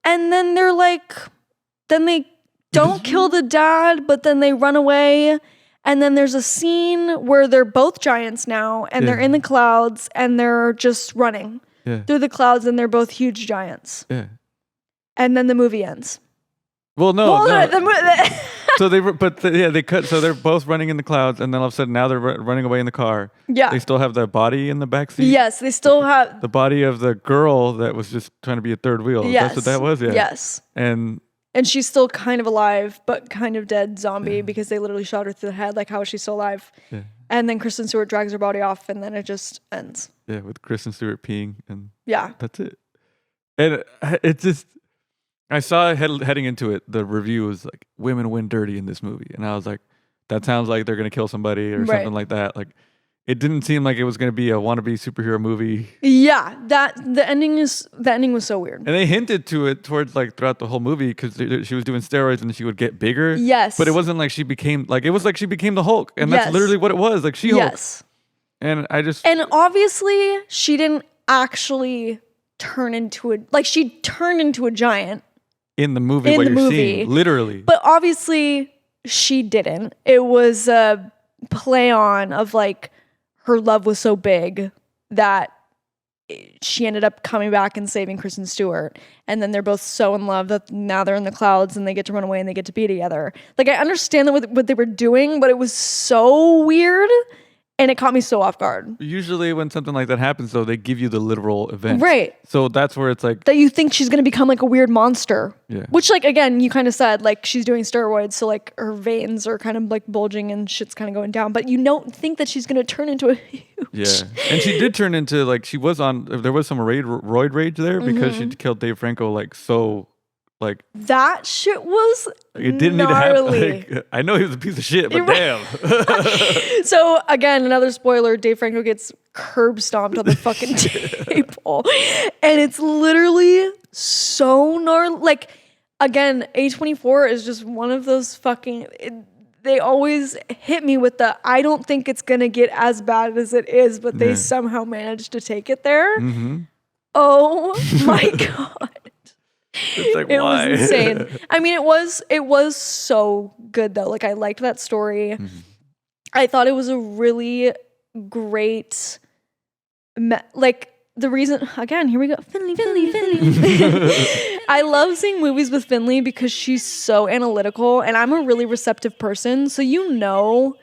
Speaker 1: And then they don't kill the dad, but then they run away. And then there's a scene where they're both giants now, and they're in the clouds, and they're just running through the clouds, and they're both huge giants.
Speaker 2: Yeah.
Speaker 1: And then the movie ends.
Speaker 2: Well, no.
Speaker 1: no.
Speaker 2: So they cut. So they're both running in the clouds, and then all of a sudden now they're running away in the car.
Speaker 1: Yeah.
Speaker 2: They still have the body in the backseat.
Speaker 1: Yes, they still have
Speaker 2: the body of the girl that was just trying to be a third wheel.
Speaker 1: Yes.
Speaker 2: That's what that was. Yeah.
Speaker 1: Yes.
Speaker 2: And
Speaker 1: she's still kind of alive, but kind of dead zombie because they literally shot her through the head. Like, how is she still alive? Yeah. And then Kristen Stewart drags her body off, and then it just ends.
Speaker 2: Yeah, with Kristen Stewart peeing, and that's it. And it's just. I saw heading into it, the review was like, women win dirty in this movie. And I was like, that sounds like they're going to kill somebody or something like that. Like, it didn't seem like it was going to be a wannabe superhero movie.
Speaker 1: Yeah, the ending was so weird.
Speaker 2: And they hinted to it towards like throughout the whole movie because she was doing steroids and she would get bigger.
Speaker 1: Yes.
Speaker 2: But it wasn't like she became the Hulk. And that's literally what it was, like She-Hulk. Yes. And
Speaker 1: obviously she didn't actually turn into she turned into a giant.
Speaker 2: In the movie, what you're seeing, literally.
Speaker 1: But obviously, she didn't. It was a play on of like her love was so big that she ended up coming back and saving Kristen Stewart. And then they're both so in love that now they're in the clouds and they get to run away and they get to be together. Like, I understand that what they were doing, but it was so weird. And it caught me so off guard.
Speaker 2: Usually when something like that happens, though, they give you the literal event.
Speaker 1: Right.
Speaker 2: So that's where it's like...
Speaker 1: that you think she's going to become like a weird monster.
Speaker 2: Yeah.
Speaker 1: Which, like, again, you kind of said, like, she's doing steroids, so, like, her veins are kind of, like, bulging and shit's kind of going down. But you don't think that she's going to turn into a huge...
Speaker 2: Yeah. And she did turn into, like, there was some roid rage there because she killed Dave Franco, like, so... Like
Speaker 1: that shit was
Speaker 2: it didn't
Speaker 1: gnarly.
Speaker 2: Need to happen. Like, I know he was a piece of shit, but damn.
Speaker 1: So again, another spoiler: Dave Franco gets curb stomped on the fucking table, and it's literally so gnarly. Like, again, A24 is just one of those fucking. They always hit me with the I don't think it's gonna get as bad as it is, but they somehow managed to take it there. Mm-hmm. Oh my god.
Speaker 2: It's like,
Speaker 1: it
Speaker 2: why?
Speaker 1: was insane. I mean, it was so good though. Like, I liked that story. Mm-hmm. I thought it was a really great, like, the reason, again, here we go. Finley. I love seeing movies with Finley because she's so analytical and I'm a really receptive person. So you know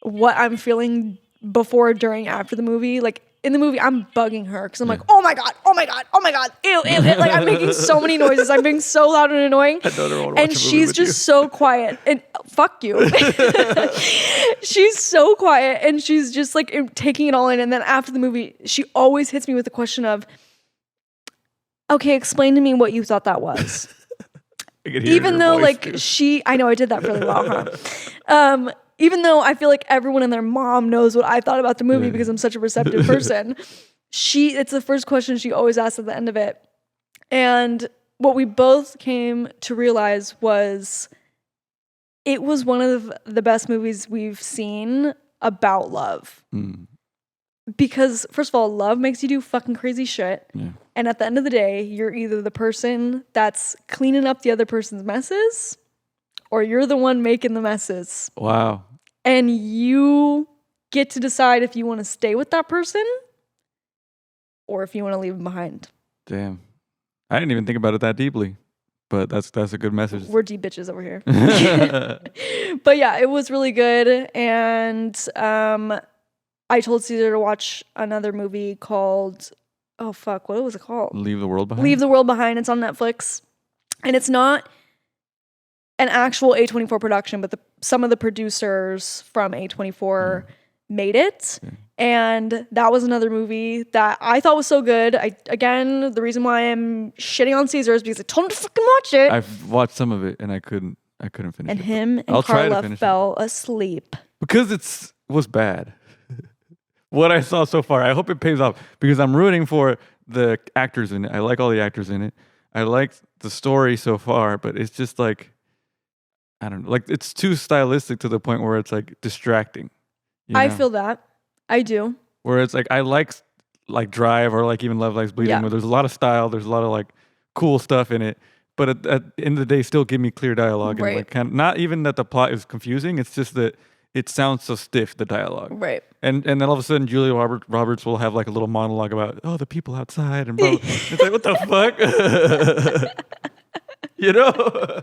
Speaker 1: what I'm feeling before, during, after the movie. Like, in the movie, I'm bugging her because I'm like, oh my god, ew. Like, I'm making so many noises. I'm being so loud and annoying. And she's just so quiet. And fuck you. She's so quiet and she's just like taking it all in. And then after the movie, she always hits me with the question of, okay, explain to me what you thought that was. Even though, like, I know I did that really well, huh? Even though I feel like everyone and their mom knows what I thought about the movie because I'm such a receptive person, it's the first question she always asks at the end of it. And what we both came to realize was it was one of the best movies we've seen about love. Mm. Because, first of all, love makes you do fucking crazy shit. Yeah. And at the end of the day, you're either the person that's cleaning up the other person's messes, or you're the one making the messes.
Speaker 2: Wow.
Speaker 1: And you get to decide if you want to stay with that person or if you want to leave them behind.
Speaker 2: Damn. I didn't even think about it that deeply, but that's a good message.
Speaker 1: We're deep bitches over here. But yeah, it was really good. And I told Cesar to watch another movie called, oh fuck, what was it called?
Speaker 2: Leave the World Behind?
Speaker 1: Leave the World Behind. It's on Netflix. And it's not an actual A24 production, but some of the producers from A24 made it. Yeah. And that was another movie that I thought was so good. Again, the reason why I'm shitting on Cesar is because I told him to fucking watch it.
Speaker 2: I've watched some of it and I couldn't finish it.
Speaker 1: And him and Carla fell asleep.
Speaker 2: Because it was bad. What I saw so far, I hope it pays off because I'm rooting for the actors in it. I like all the actors in it. I like the story so far, but it's just like, I don't know, like it's too stylistic to the point where it's like distracting. You know?
Speaker 1: I feel that. I do.
Speaker 2: Where it's like, I like Drive or like even Love Likes Bleeding, where there's a lot of style, there's a lot of like cool stuff in it, but at the end of the day, still give me clear dialogue.
Speaker 1: Right.
Speaker 2: And like kind of, not even that the plot is confusing. It's just that it sounds so stiff, the dialogue.
Speaker 1: Right.
Speaker 2: And then all of a sudden, Julia Roberts will have like a little monologue about, oh, the people outside and blah, blah. It's like, what the fuck? You know?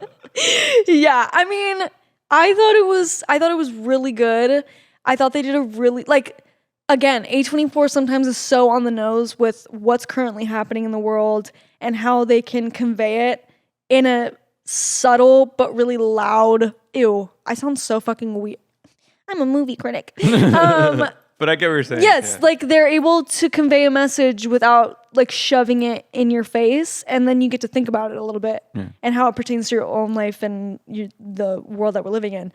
Speaker 1: Yeah. I mean, I thought it was really good. I thought they did a really, like, again, A24 sometimes is so on the nose with what's currently happening in the world and how they can convey it in a subtle but really loud. Ew, I sound so fucking weird. I'm a movie critic.
Speaker 2: But I get what you're saying.
Speaker 1: Yes,
Speaker 2: yeah.
Speaker 1: like they're able to convey a message without like shoving it in your face, and then you get to think about it a little bit and how it pertains to your own life and the world that we're living in.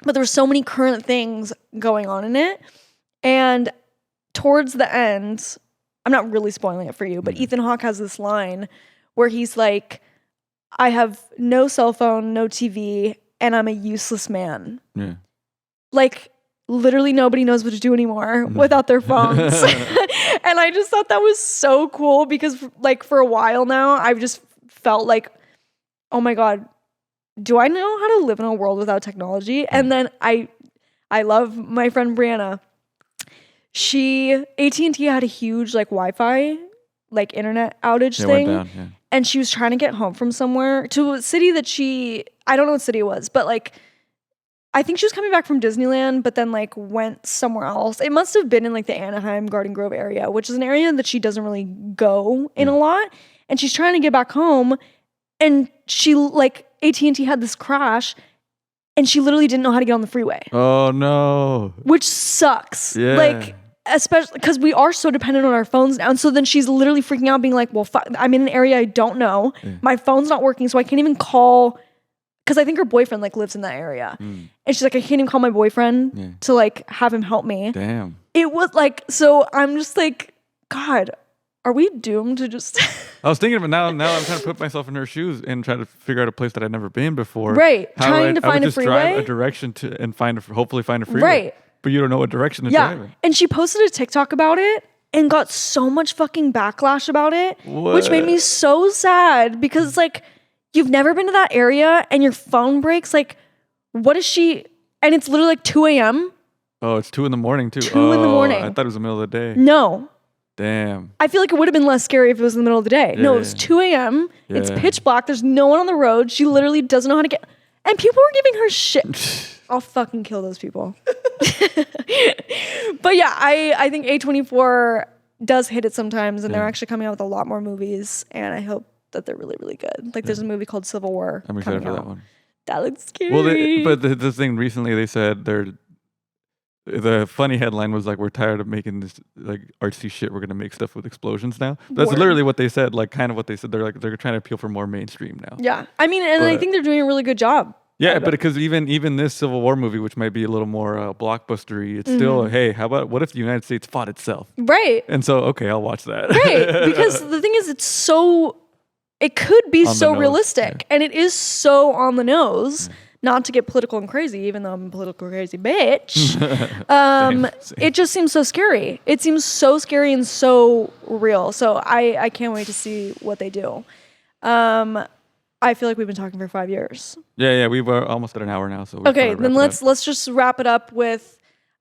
Speaker 1: But there's so many current things going on in it, and towards the end, I'm not really spoiling it for you, but Ethan Hawke has this line where he's like, "I have no cell phone, no TV, and I'm a useless man."
Speaker 2: Yeah.
Speaker 1: Like, literally nobody knows what to do anymore without their phones. And I just thought that was so cool because, like, for a while now, I've just felt like, oh my God, do I know how to live in a world without technology? And then I love my friend Brianna. AT&T had a huge, like, Wi-Fi, like, internet outage thing.
Speaker 2: Went down,
Speaker 1: And she was trying to get home from somewhere to a city that I don't know what city it was, but, like, I think she was coming back from Disneyland, but then like went somewhere else. It must have been in like the Anaheim Garden Grove area, which is an area that she doesn't really go in a lot. And she's trying to get back home, and she like AT&T had this crash, and she literally didn't know how to get on the freeway.
Speaker 2: Oh no!
Speaker 1: Which sucks.
Speaker 2: Yeah.
Speaker 1: Like, especially because we are so dependent on our phones now. And so then she's literally freaking out, being like, "Well, I'm in an area I don't know. My phone's not working, so I can't even call." Because I think her boyfriend like lives in that area. And she's like, I can't even call my boyfriend to like have him help me.
Speaker 2: Damn.
Speaker 1: It was like, so I'm just like, God, are we doomed to just...
Speaker 2: I was thinking, but now I'm trying to put myself in her shoes and try to figure out a place that I'd never been before.
Speaker 1: Right. Trying to
Speaker 2: I would
Speaker 1: find a
Speaker 2: just
Speaker 1: freeway.
Speaker 2: drive a direction to and hopefully find a freeway.
Speaker 1: Right.
Speaker 2: But you don't know what direction to drive in.
Speaker 1: And she posted a TikTok about it and got so much fucking backlash about it, which made me so sad because it's like, you've never been to that area and your phone breaks. Like, what is she? And it's literally like 2 a.m.
Speaker 2: Oh, it's 2 a.m. too.
Speaker 1: 2 in the morning.
Speaker 2: I thought it was the middle of the day.
Speaker 1: No.
Speaker 2: Damn.
Speaker 1: I feel like it would have been less scary if it was in the middle of the day. No, it was 2 a.m.
Speaker 2: Yeah.
Speaker 1: It's pitch black. There's no one on the road. She literally doesn't know how to get... And people were giving her shit. I'll fucking kill those people. But yeah, I think A24 does hit it sometimes, and they're actually coming out with a lot more movies, and I hope that they're really, really good. Like, there's a movie called Civil War.
Speaker 2: I'm excited for that one.
Speaker 1: That looks scary.
Speaker 2: Well, but the thing recently, they said the funny headline was like, we're tired of making this like artsy shit. We're gonna make stuff with explosions now. That's literally what they said. Like, kind of what they said. They're trying to appeal for more mainstream now.
Speaker 1: Yeah, I mean, and I think they're doing a really good job.
Speaker 2: Yeah, but because even this Civil War movie, which might be a little more blockbustery, it's still, hey, what if the United States fought itself?
Speaker 1: Right.
Speaker 2: And so, okay, I'll watch that.
Speaker 1: Right, because the thing is, it could be so realistic, and it is so on the nose. Not to get political and crazy, even though I'm a political crazy bitch. Same. It just seems so scary. It seems so scary and so real. So I can't wait to see what they do. I feel like we've been talking for 5 years.
Speaker 2: Yeah, we were almost at an hour now. So
Speaker 1: okay, then let's just wrap it up with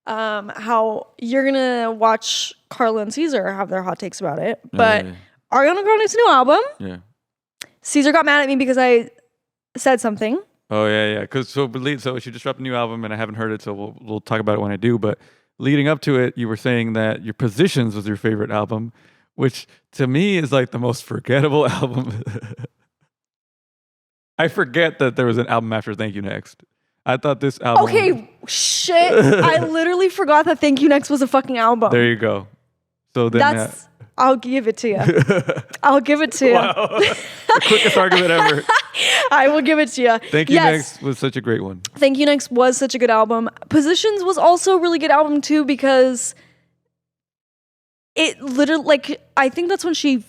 Speaker 1: how you're gonna watch Carla and Cesar have their hot takes about it. But Ariana Grande's new album.
Speaker 2: Yeah.
Speaker 1: Cesar got mad at me because I said something.
Speaker 2: Oh yeah. Because so she just dropped a new album and I haven't heard it, so we'll talk about it when I do. But leading up to it, you were saying that your Positions was your favorite album, which to me is like the most forgettable album. I forget that there was an album after Thank You Next. I thought this album...
Speaker 1: Okay, shit. I literally forgot that Thank You Next was a fucking album.
Speaker 2: There you go. So then...
Speaker 1: I'll give it to you. I'll give it to you.
Speaker 2: Wow. The quickest argument ever.
Speaker 1: I will give it to you.
Speaker 2: Thank You Next was such a great one.
Speaker 1: Thank You Next was such a good album. Positions was also a really good album too, because it literally, like, I think that's when she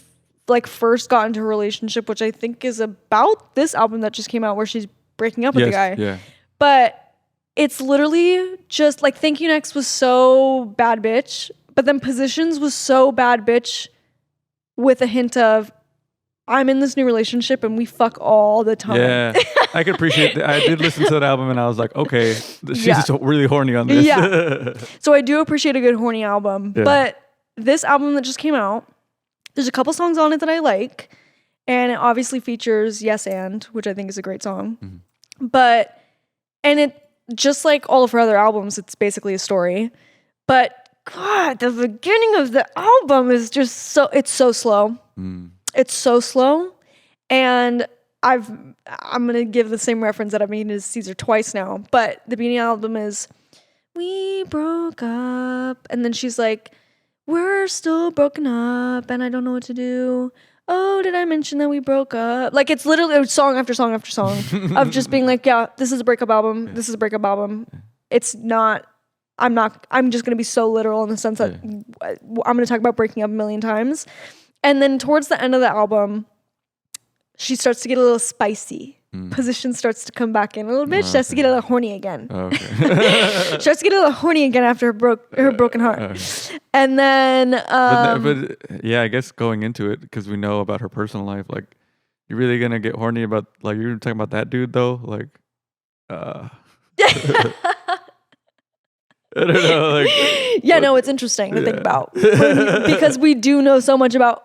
Speaker 1: like first got into a relationship, which I think is about this album that just came out where she's breaking up with the guy.
Speaker 2: Yeah.
Speaker 1: But it's literally just like Thank You Next was so bad bitch, but then Positions was so bad bitch with a hint of I'm in this new relationship and we fuck all the time.
Speaker 2: Yeah, I could appreciate that. I did listen to that album and I was like, okay, she's just really horny on this.
Speaker 1: Yeah. So I do appreciate a good horny album.
Speaker 2: Yeah.
Speaker 1: But this album that just came out, there's a couple songs on it that I like. And it obviously features Yes And, which I think is a great song. But, and it, just like all of her other albums, it's basically a story. But God, the beginning of the album is just it's so slow. It's so slow. And I'm going to give the same reference that I've made to Cesar twice now. But the beginning of the album is, we broke up. And then she's like, we're still broken up and I don't know what to do. Oh, did I mention that we broke up? Like, it's literally song after song after song of just being like, yeah, this is a breakup album. This is a breakup album. It's not, I'm just going to be so literal in the sense that I'm going to talk about breaking up a million times. And then towards the end of the album, she starts to get a little spicy. Position starts to come back in a little bit. She starts to get a little horny again. She starts to get a little horny again after her broken heart. And then...
Speaker 2: but yeah, I guess going into it, because we know about her personal life, like, you're really going to get horny about, like, you're talking about that dude, though? Like, I don't know, like...
Speaker 1: Yeah, no, it's interesting to think about. Because we do know so much about,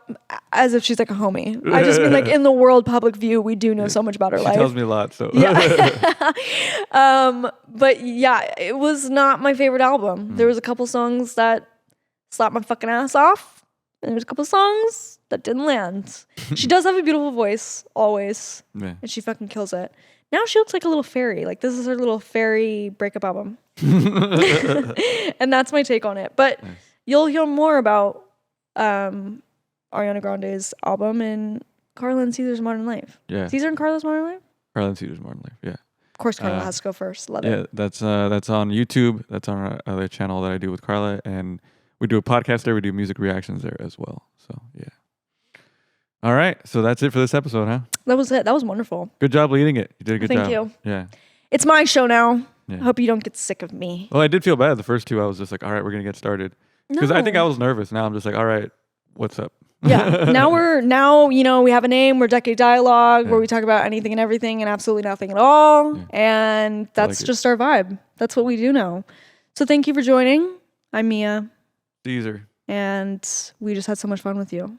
Speaker 1: as if she's like a homie. I just mean like in the world public view, we do know so much about her life.
Speaker 2: She tells me a lot, so...
Speaker 1: Yeah. But yeah, it was not my favorite album. There was a couple songs that slapped my fucking ass off. And there's a couple songs that didn't land. She does have a beautiful voice, always.
Speaker 2: Yeah.
Speaker 1: And she fucking kills it. Now she looks like a little fairy. Like, this is her little fairy breakup album. And that's my take on it. But you'll hear more about Ariana Grande's album in Carla and Cesar's Modern Life.
Speaker 2: Yeah.
Speaker 1: Cesar and Carla's Modern Life?
Speaker 2: Carla and Cesar's Modern Life, yeah.
Speaker 1: Of course, Carla has to go first. Love it.
Speaker 2: Yeah, that's on YouTube. That's on our other channel that I do with Carla. And we do a podcast there. We do music reactions there as well. So, yeah. All right. So that's it for this episode, huh?
Speaker 1: That was it. That was wonderful.
Speaker 2: Good job leading it. You did a good job.
Speaker 1: Thank you.
Speaker 2: Yeah.
Speaker 1: It's my show now.
Speaker 2: Yeah.
Speaker 1: I hope you don't get sick of me.
Speaker 2: Well, I did feel bad. The first two, I was just like, all right, we're going to get started. Because I think I was nervous. Now I'm just like, all right, what's up?
Speaker 1: Yeah. Now, we have a name. We're Decade Dialogue, where we talk about anything and everything and absolutely nothing at all. Yeah. And that's just our vibe. That's what we do now. So thank you for joining. I'm Mia.
Speaker 2: Cesar.
Speaker 1: And we just had so much fun with you.